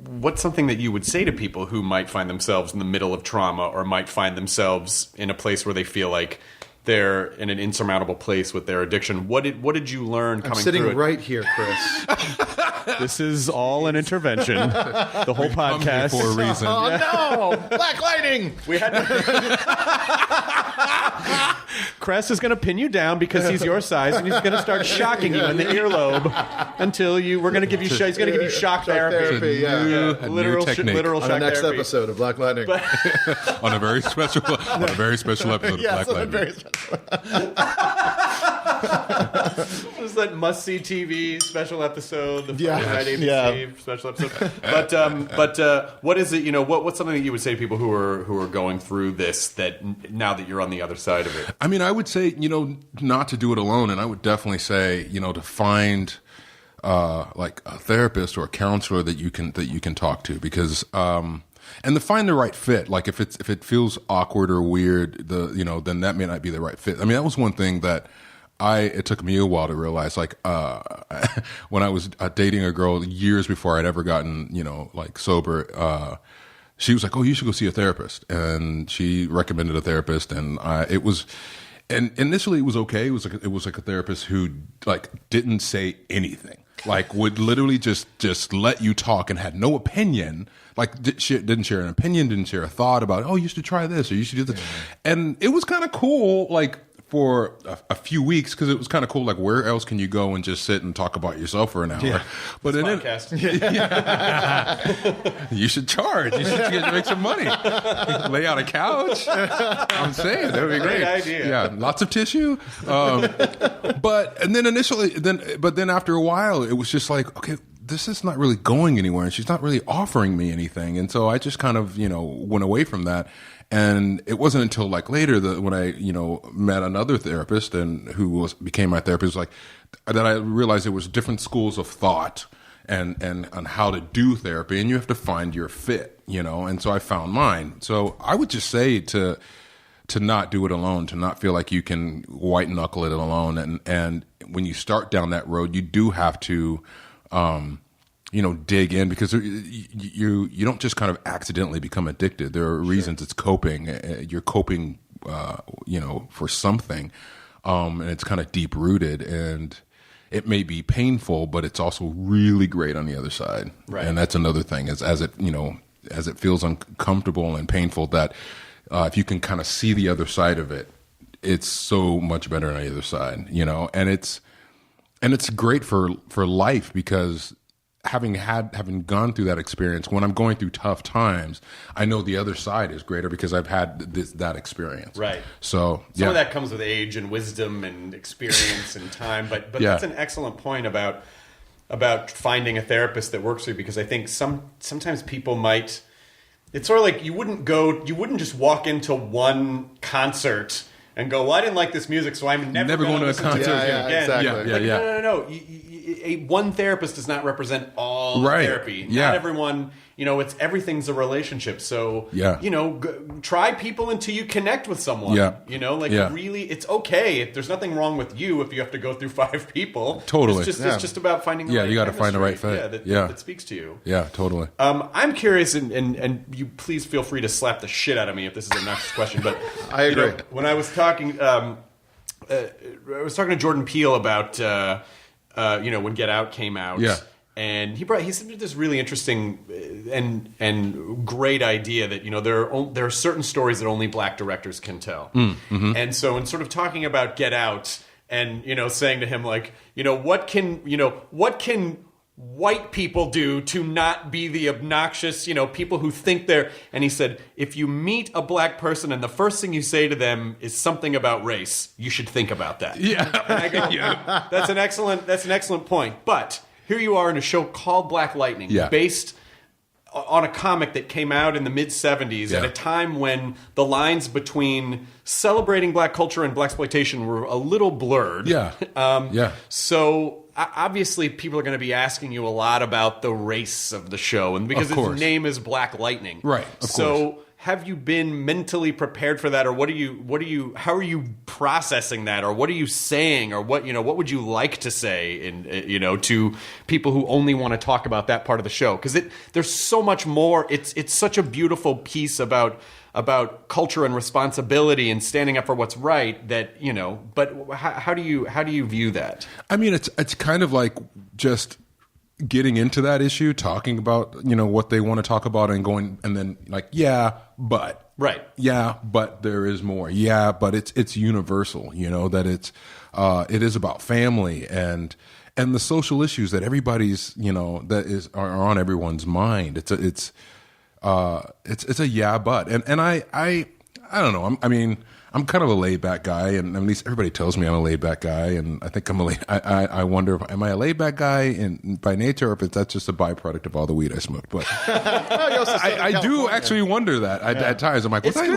what's something that you would say to people who might find themselves in the middle of trauma, or might find themselves in a place where they feel like they're in an insurmountable place with their addiction? What did you learn coming through it? I'm sitting right here, Chris. This is all an intervention. The whole podcast for a reason. Oh no! Black lighting. We had Cress is going to pin you down because he's your size, and he's going to start shocking you in the earlobe until we're going to give you. He's going to give you shock therapy. A new technique. Literal shock On the next therapy. episode of Black Lightning. on a very special episode of Black Lightning. Very special. This is that must-see TV special episode, the Friday night ABC special episode. But what is it? What's something that you would say to people who are going through this, that now that you're on the other side of it? I mean, I would say not to do it alone, and I would definitely say to find like a therapist or a counselor that you can talk to, because and to find the right fit. Like if it feels awkward or weird, then that may not be the right fit. I mean, that was one thing that it took me a while to realize. Like when I was dating a girl years before I'd ever gotten like sober, she was like, "Oh, you should go see a therapist," and she recommended a therapist, and and initially it was okay. It was like a therapist who like didn't say anything. Like would literally just let you talk and had no opinion. Like didn't share an opinion, didn't share a thought about, oh, you should try this or you should do this. And it was kind of cool, like for a few weeks, because it was kind of cool. Like where else can you go and just sit and talk about yourself for an hour? Yeah. But then you should charge. You should make some money. Lay out a couch. I'm saying that would be great. Idea. Yeah, lots of tissue. But then after a while, it was just like, okay, this is not really going anywhere, and she's not really offering me anything. And so I just kind of, went away from that. And it wasn't until like later that when I, met another therapist and became my therapist, like that I realized there was different schools of thought and on how to do therapy, and you have to find your fit, and so I found mine. So I would just say to not do it alone, to not feel like you can white knuckle it alone. And when you start down that road, you do have to, dig in, because you don't just kind of accidentally become addicted. There are reasons. It's coping. You're coping, for something, and it's kind of deep rooted, and it may be painful, but it's also really great on the other side. Right. And that's another thing, as it feels uncomfortable and painful, that if you can kind of see the other side of it, it's so much better on the other side, and it's great for life, because having gone through that experience, when I'm going through tough times, I know the other side is greater because I've had that experience. Right. So some of that comes with age and wisdom and experience and time. But that's an excellent point about finding a therapist that works for you, because I think sometimes people might. It's sort of like you wouldn't just walk into one concert and go, well, I didn't like this music, so I'm never going to listen to it again. Exactly. No. One therapist does not represent all therapy. Not everyone, everything's a relationship. So, try people until you connect with someone. Yeah. Really, it's okay. There's nothing wrong with you if you have to go through 5 people. Totally. It's just about finding the right you got to find the right fit. That speaks to you. Yeah, totally. I'm curious, and you please feel free to slap the shit out of me if this is a next question. But I agree. When I was talking to Jordan Peele about when Get Out came out, And he said this really interesting and great idea that, you know, there are certain stories that only black directors can tell. And so in sort of talking about Get Out and, you know, saying to him, like, you know, what can white people do to not be the obnoxious, you know, people who think they're... And he said, if you meet a black person and the first thing you say to them is something about race, you should think about that. Yeah. And I go, that's an excellent point. But here you are in a show called Black Lightning, based on a comic that came out in the mid-'70s at a time when the lines between celebrating black culture and blaxploitation were a little blurred. So obviously people are going to be asking you a lot about the race of the show, and because its name is Black Lightning. Right, of course. Have you been mentally prepared for that, or how are you processing that, or what are you saying, or what would you like to say to people who only want to talk about that part of the show? Because there's so much more. It's such a beautiful piece about culture and responsibility and standing up for what's right that, you know, but how do you view that? I mean, it's kind of like just getting into that issue, talking about, you know, what they want to talk about and going, and then like, but there is more. Yeah, but it's universal, you know, that it is about family and the social issues that everybody's, you know, are on everyone's mind. It's a but. And I don't know. I'm kind of a laid back guy, and at least everybody tells me I'm a laid back guy, and I think I wonder, am I a laid back guy by nature, or if that's just a byproduct of all the weed I smoked? But I do actually wonder that at times. I'm like, was I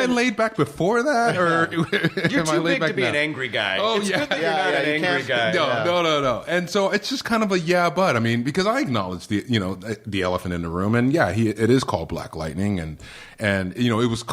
laid back before that, or you're too big to be an angry guy? Oh, it's good that you're not an angry guy. No. And so it's just kind of a but. I mean, because I acknowledge the elephant in the room, and it is called Black Lightning, and you know, it was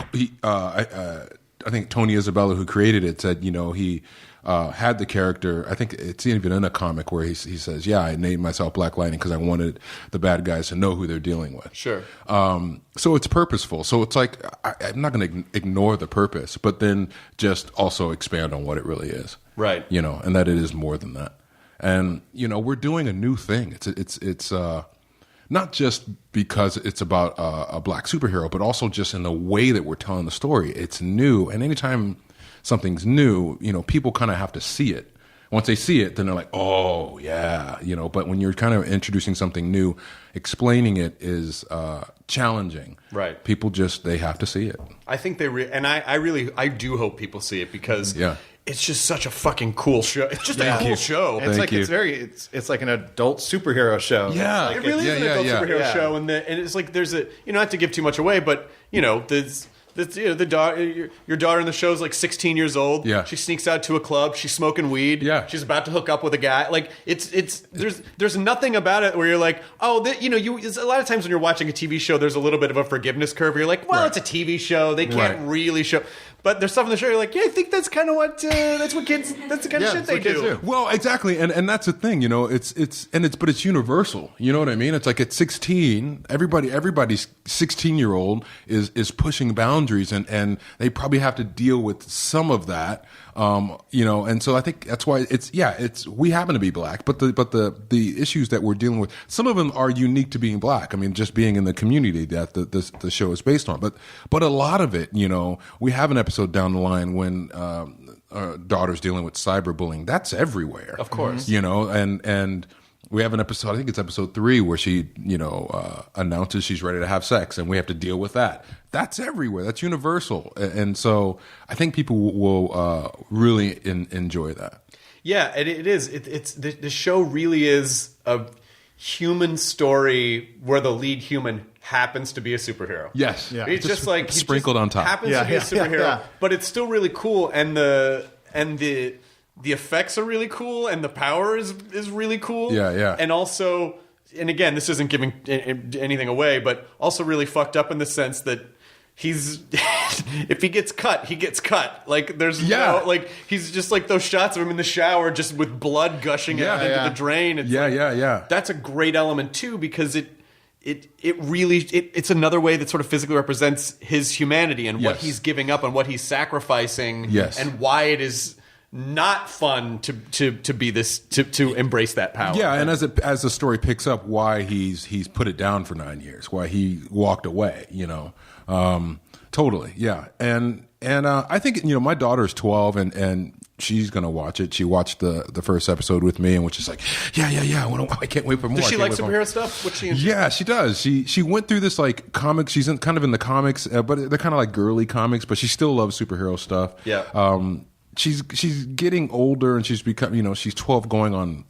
I think Tony Isabella, who created it, said, you know, he had the character. I think it's even in a comic where he says, I named myself Black Lightning because I wanted the bad guys to know who they're dealing with. Sure. So it's purposeful. So it's like, I'm not going to ignore the purpose, but then just also expand on what it really is. Right. You know, and that it is more than that. And, you know, we're doing a new thing. It's not just because it's about a black superhero, but also just in the way that we're telling the story. It's new, and anytime something's new, you know, people kind of have to see it. Once they see it, then they're like, oh, yeah, you know. But when you're kind of introducing something new, explaining it is challenging. Right. People they have to see it. I think I do hope people see it because it's just such a fucking cool show. It's just a cool show. It's like an adult superhero show. Yeah, it really is an adult superhero show, and it's like there's not to give too much away, but you know your daughter in the show is like 16 years old. Yeah, she sneaks out to a club. She's smoking weed. Yeah, she's about to hook up with a guy. Like there's nothing about it where you're like, oh, a lot of times when you're watching a TV show, there's a little bit of a forgiveness curve. Where you're like, well, it's a TV show. They can't really show. But there's stuff in the show you're like, I think that's kind of what that's the kind of shit they do. Well, exactly, and that's the thing, you know. It's universal. You know what I mean? It's like at 16, everybody's 16-year-old is pushing boundaries, and they probably have to deal with some of that. You know, and so I think that's why we happen to be black, but the issues that we're dealing with, some of them are unique to being black. I mean, just being in the community that the show is based on, but a lot of it, you know, we have an episode down the line when our daughter's dealing with cyberbullying. That's everywhere, of course, you know, and we have an episode, I think it's episode 3, where she, you know, announces she's ready to have sex, and we have to deal with that. That's everywhere. That's universal. And so I think people will really enjoy that. Yeah, it is. It's the show really is a human story where the lead human happens to be a superhero. Yes. Yeah. It's just like sprinkled on top. Happens to be a superhero, but it's still really cool, and the effects are really cool, and the power is really cool. Yeah. And also, and again, this isn't giving anything away, but also really fucked up in the sense that he's if he gets cut, he gets cut. Like there's like he's just like those shots of him in the shower, just with blood gushing out into the drain. It's That's a great element too, because it's another way that sort of physically represents his humanity and what he's giving up and what he's sacrificing, and why it is not fun to be this to embrace that power. Yeah, and as the story picks up, why he's put it down for 9 years, why he walked away, totally, yeah, and I think my daughter's 12 and she's gonna watch it. She watched the first episode with me and was just like, yeah, I can't wait for more. Does she like superhero stuff? What's she into? Yeah, she does. She went through this like comics. She's kind of in the comics, but they're kind of like girly comics, but she still loves superhero stuff. Yeah. She's getting older and she's become, she's 12 going on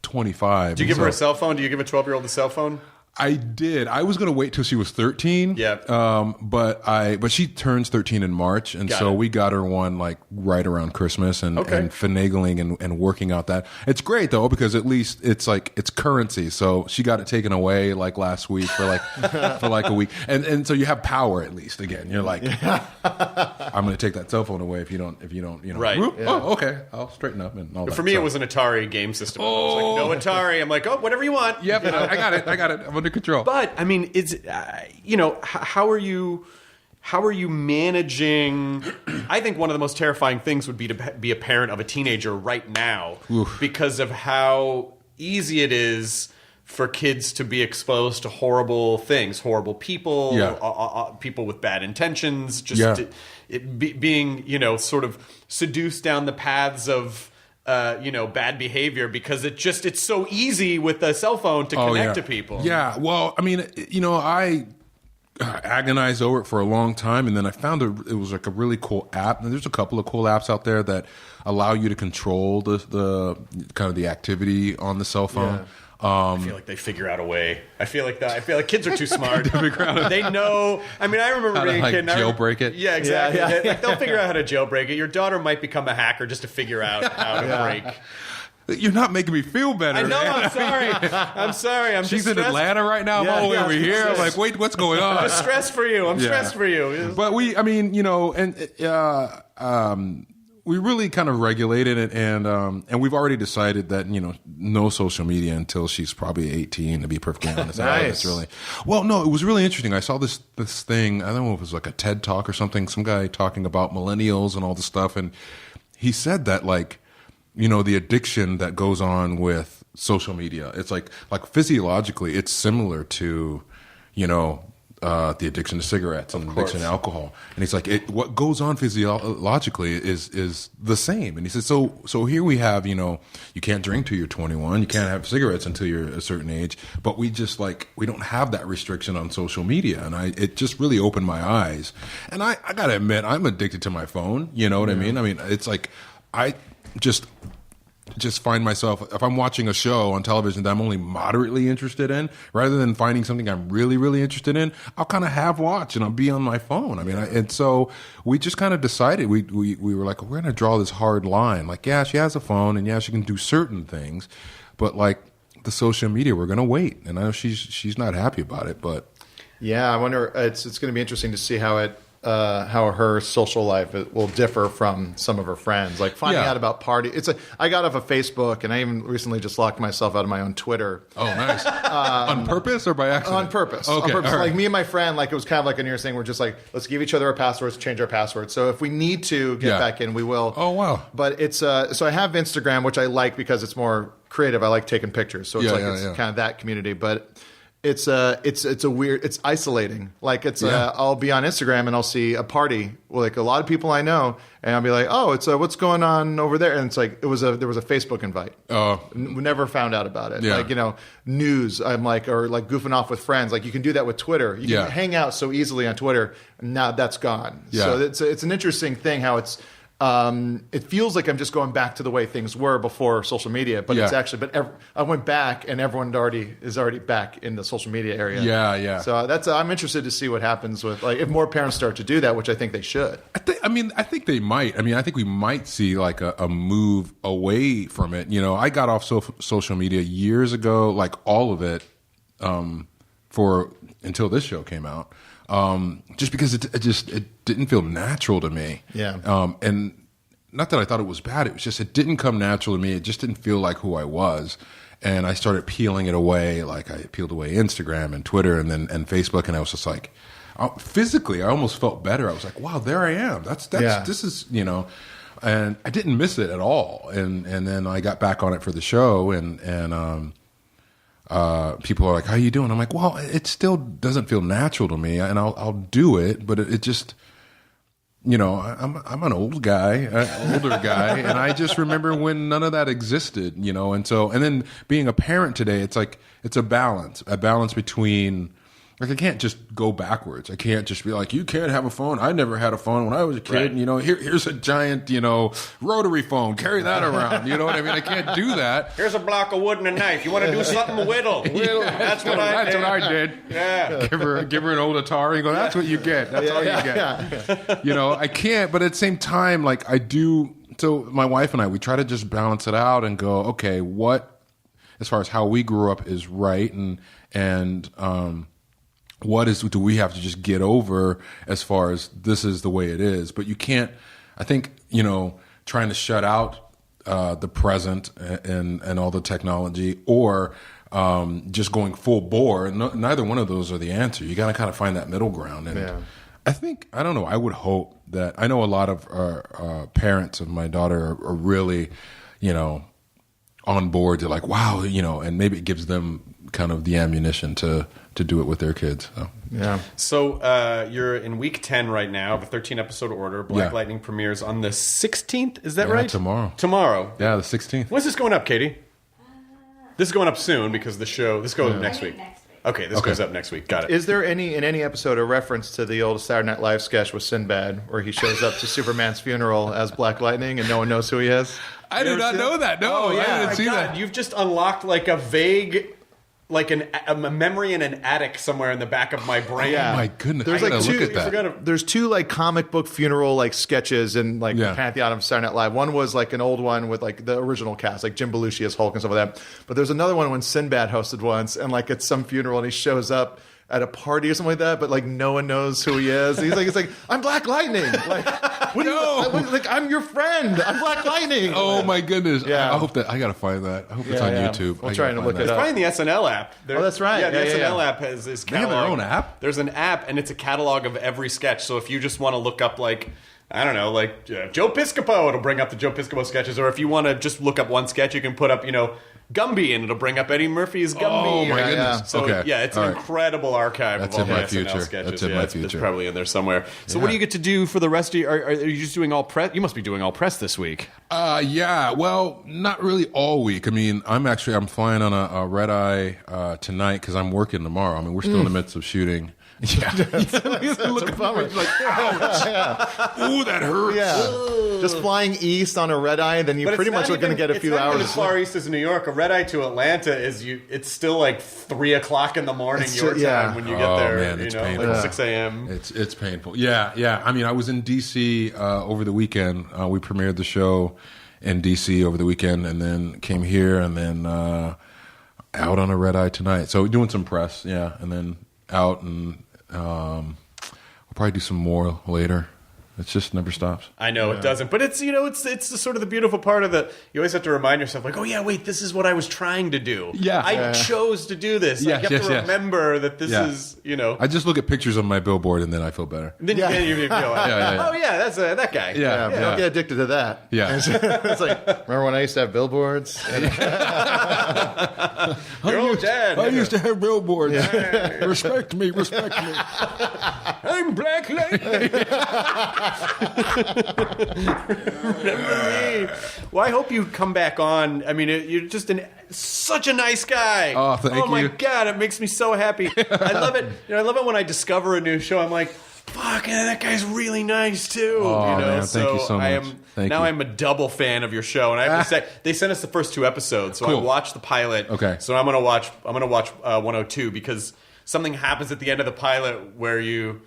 25. Do you give her a cell phone? Do you give a 12-year-old a cell phone? I did. I was going to wait till she was 13. Yeah. But she turns 13 in March, and so we got her one like right around Christmas, and finagling and working out that. It's great though because at least it's currency. So she got it taken away like last week for like a week, and so you have power at least again. You're like, I'm going to take that cell phone away if you don't. Right. Yeah. Oh, okay. I'll straighten up and all that. For me, it was an Atari game system. I was like, no Atari. I'm like, oh, whatever you want. Yep. I got it. I'm under control. But I mean, it's how are you managing? I think one of the most terrifying things would be to be a parent of a teenager right now because of how easy it is for kids to be exposed to horrible things, horrible people, people with bad intentions, being sort of seduced down the paths of bad behavior because it's so easy with a cell phone to connect to people. Yeah. Well, I mean, I agonized over it for a long time, and then I found it was like a really cool app. And there's a couple of cool apps out there that allow you to control the kind of the activity on the cell phone. Yeah. I feel like they figure out a way. I feel like kids are too smart. They know. I mean, I remember being a kid. Jailbreak it. Yeah, exactly. Yeah. They'll figure out how to jailbreak it. Your daughter might become a hacker just to figure out how to break. You're not making me feel better. I know. Man. I'm sorry. She's in Atlanta right now. I'm all the way over here. I'm like, wait, what's going on? I'm stressed for you. But we really kind of regulated it, and we've already decided that no social media until she's probably 18. To be perfectly honest, nice. It was really interesting. I saw this thing. I don't know if it was like a TED talk or something. Some guy talking about millennials and all this stuff, and he said that the addiction that goes on with social media. It's like physiologically, it's similar to the addiction to cigarettes and addiction to alcohol. And he's like, what goes on physiologically is the same. And he says, so here we have, you can't drink till you're 21, you can't have cigarettes until you're a certain age, but we just we don't have that restriction on social media. And it just really opened my eyes. And I gotta admit, I'm addicted to my phone. You know what I mean? I mean, it's like, I just find myself, if I'm watching a show on television that I'm only moderately interested in, rather than finding something I'm really, really interested in, I'll kind of have watch and I'll be on my phone. I mean, and so we just kind of decided, we were like, we're going to draw this hard line. Like, yeah, she has a phone and yeah, she can do certain things, but the social media, we're going to wait. And I know she's not happy about it, but. Yeah, I wonder, it's going to be interesting to see how her social life will differ from some of her friends. Like finding out about party. I got off of Facebook, and I even recently just locked myself out of my own Twitter. Oh, nice. On purpose or by accident? On purpose. Okay, on purpose. Right. Like me and my friend, it was kind of like a near thing. We're just like, let's give each other our passwords, change our passwords. So if we need to get back in, we will. Oh, wow. But it's so I have Instagram, which I like because it's more creative. I like taking pictures, so it's kind of that community, but. It's a weird, it's isolating. I'll be on Instagram and I'll see a party with a lot of people I know, and I'll be like, oh, it's what's going on over there? And it's like, there was a Facebook invite. Oh, we never found out about it. Yeah. News. I'm or goofing off with friends. You can do that with Twitter. You can hang out so easily on Twitter. And now that's gone. Yeah. So it's an interesting thing how it's. It feels like I'm just going back to the way things were before social media, but it's actually. But I went back, and everyone is already back in the social media area. Yeah. So I'm interested to see what happens with if more parents start to do that, which I think they should. I think they might. I think we might see a move away from it. I got off social media years ago, all of it, until this show came out. Just because it didn't feel natural to me. Yeah. And not that I thought it was bad. It was just, it didn't come natural to me. It just didn't feel like who I was. And I started peeling it away. I peeled away Instagram and Twitter and Facebook. And I was just physically, I almost felt better. I was like, wow, there I am. This is, And I didn't miss it at all. And then I got back on it for the show, and people are like, "How you doing?" I'm like, "Well, it still doesn't feel natural to me, and I'll do it, but it just, I'm an older guy, and I just remember when none of that existed, and then being a parent today, it's like it's a balance between. Like, I can't just go backwards. I can't just be like, you can't have a phone. I never had a phone when I was a kid. Right. Here's a giant, rotary phone. Carry that around. You know what I mean? I can't do that. Here's a block of wood and a knife. You want to do something? Whittle. That's what I did. Yeah. Give her an old Atari and go, that's what you get. That's all you get. I can't. But at the same time, like, I do. So my wife and I, we try to just balance it out and go, okay, what, as far as how we grew up is right. And what do we have to just get over as far as this is the way it is? But you can't, I think, trying to shut out the present and all the technology, or just going full bore. Neither one of those are the answer. You got to kind of find that middle ground. And I think, I don't know, I would hope that, I know a lot of parents of my daughter are really, on board. They're like, wow, and maybe it gives them kind of the ammunition to do it with their kids. So. Yeah. So you're in week 10 right now of a 13-episode order. Black Lightning premieres on the 16th. Is that right? Tomorrow. Yeah, the 16th. When's this going up, Katie? This is going up soon because this goes next week. Okay, this goes up next week. Got it. Is there in any episode a reference to the old Saturday Night Live sketch with Sinbad where he shows up to Superman's funeral as Black Lightning and no one knows who he is? I did not know that. No, I didn't see that. You've just unlocked like a vague... like a memory in an attic somewhere in the back of my brain. Yeah. Oh my goodness. There's I gotta look at that. There's two like comic book funeral like sketches in like the Pantheon of Saturday Night Live. One was like an old one with like the original cast, like Jim Belushi as Hulk and stuff like that. But there's another one when Sinbad hosted once, and like it's some funeral and he shows up at a party or something like that, but like no one knows who he is. He's like, it's like, I'm Black Lightning. Like, like I'm your friend. I'm Black Lightning. Oh my goodness. Yeah. I hope that I gotta find that. I hope it's on YouTube. We'll try to look it up. It's probably in the SNL app. That's right. Yeah, the SNL app has this catalog. They have their own app? There's an app, and it's a catalog of every sketch. So if you just want to look up like, I don't know, like Joe Piscopo, it'll bring up the Joe Piscopo sketches. Or if you want to just look up one sketch, you can put up, Gumby, and it'll bring up Eddie Murphy's Gumby. Oh my goodness! Yeah. So it's an incredible archive of all the SNL sketches. That's in my future. It's probably in there somewhere. So what do you get to do for the rest of your? Are you just doing all press? You must be doing all press this week. Yeah. Well, not really all week. I mean, I'm flying on a red eye tonight because I'm working tomorrow. I mean, we're still in the midst of shooting. Yeah, that's a bummer. Like, ouch. Ooh, that hurts. Yeah, just flying east on a red eye, then you pretty much are going to get a few hours. As far east as New York, a red eye to Atlanta it's still like 3 o'clock in the morning your time when you get there. Man, it's painful. Like 6 a.m. It's painful. Yeah. I mean, I was in D.C. Over the weekend. We premiered the show in D.C. over the weekend, and then came here, and then out on a red eye tonight. So doing some press, and then out and. We'll probably do some more later. It just never stops. I know it doesn't, but it's it's the sort of the beautiful part of the. You always have to remind yourself, like, oh yeah, wait, this is what I was trying to do. Yeah, I chose to do this. Yeah, you have to remember that this is, I just look at pictures on my billboard and then I feel better. And then you feel like, oh yeah, that's that guy. Yeah, don't get addicted to that. Yeah, it's like, remember when I used to have billboards? Your old dad. I used to have billboards. Yeah. Respect me. I'm Black Lightning. Remember me. Well, I hope you come back on. I mean, you're just such a nice guy. Oh, thank you. Oh my God, it makes me so happy. I love it. I love it when I discover a new show. I'm like, fuck, that guy's really nice too. Oh, man, thank you so much. I'm a double fan of your show, and I have to say, they sent us the first 2 episodes, so cool. I watched the pilot. Okay. So I'm gonna watch 102 because something happens at the end of the pilot where you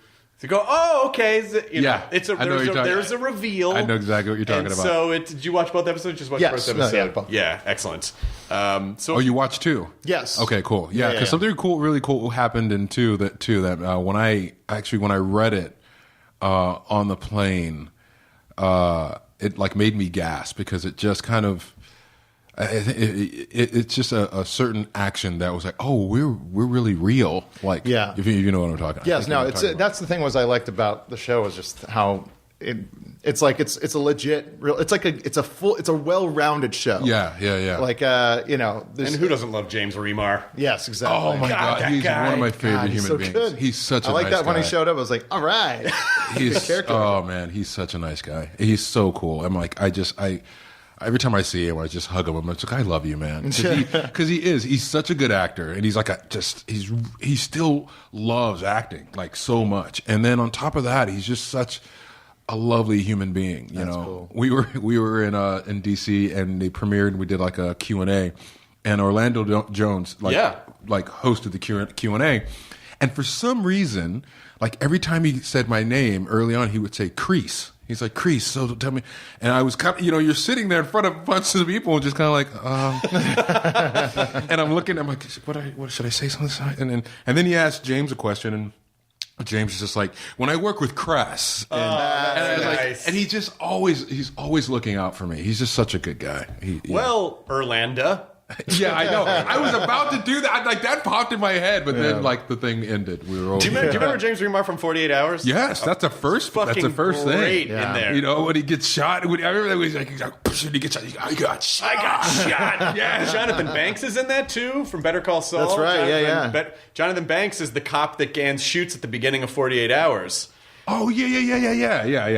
go, oh, okay. There's a reveal. I know exactly what you're talking about. So did you watch both episodes? Just watch the first episode. Yeah, excellent. You watched 2? Yes. Okay, cool. Yeah, because something really cool happened in 2 that when I read it on the plane, it like made me gasp because it just kind of. It's just a certain action that was like, oh, we're really real. Like, if you know what I'm talking about. Yes, that's the thing I liked about the show was just how it's like it's a legit real. It's like it's a well-rounded show. Yeah. Like and who doesn't love James Remar? Yes, exactly. Oh my God, he's one of my favorite human beings. Good. He's such a I like nice that when guy. he showed up. I was like, all right. He's oh man, he's such a nice guy. He's so cool. I'm like, every time I see him, I just hug him. I'm like, I love you, man, because he's such a good actor, and he's like he still loves acting like so much, and then on top of that, he's just such a lovely human being. You know, cool. we were in DC, and they premiered. We did like a Q&A, and Orlando Jones hosted the Q&A, and for some reason, like every time he said my name early on, he would say Crease. He's like, Crease, so tell me. And I was kind of, you're sitting there in front of a bunch of people and just kind of like, and I'm looking, I'm like, what should I say? Something? And then he asked James a question, and James is just like, when I work with Cress. And I was nice. and he's always looking out for me. He's just such a good guy. Well, Orlando. Yeah, I know. I was about to do that. Like that popped in my head, but then like the thing ended. We were over. Do you remember James Remar from 48 Hours? Yes, that's the first. That's the first great thing. in there. You know, when he gets shot. I remember that he's like, he gets shot. I got shot. Yeah. Jonathan Banks is in that too from Better Call Saul. That's right. Jonathan Banks is the cop that Gans shoots at the beginning of 48 Hours. Oh yeah.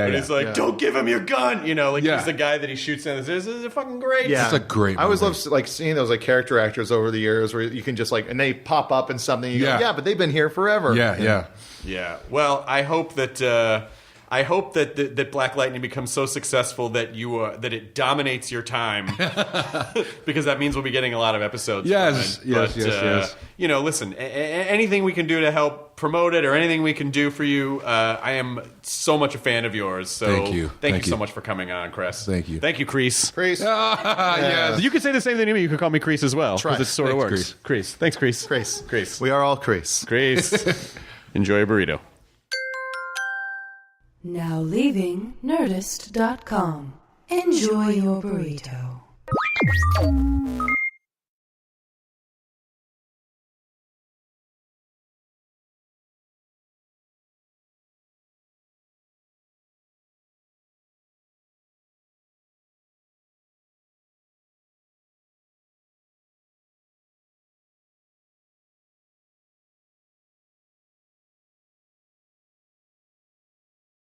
And he's like, don't give him your gun. He's the guy that he shoots in. This is fucking great. Yeah. It's a great movie. I always love like seeing those like character actors over the years where you can just like, and they pop up in something. You go, but they've been here forever. Yeah. Well, I hope that that Black Lightning becomes so successful that that it dominates your time, because that means we'll be getting a lot of episodes. Yes. Listen, anything we can do to help promote it, or anything we can do for you, I am so much a fan of yours. So thank you. Thank you so much for coming on, Cress. Thank you. Thank you, Crease. Yes. You could say the same thing to me. You could call me Crease as well, because it sort of works. Crease. Thanks, Crease. Crease. We are all Crease. Crease. Enjoy a burrito. Now leaving Nerdist.com. Enjoy your burrito.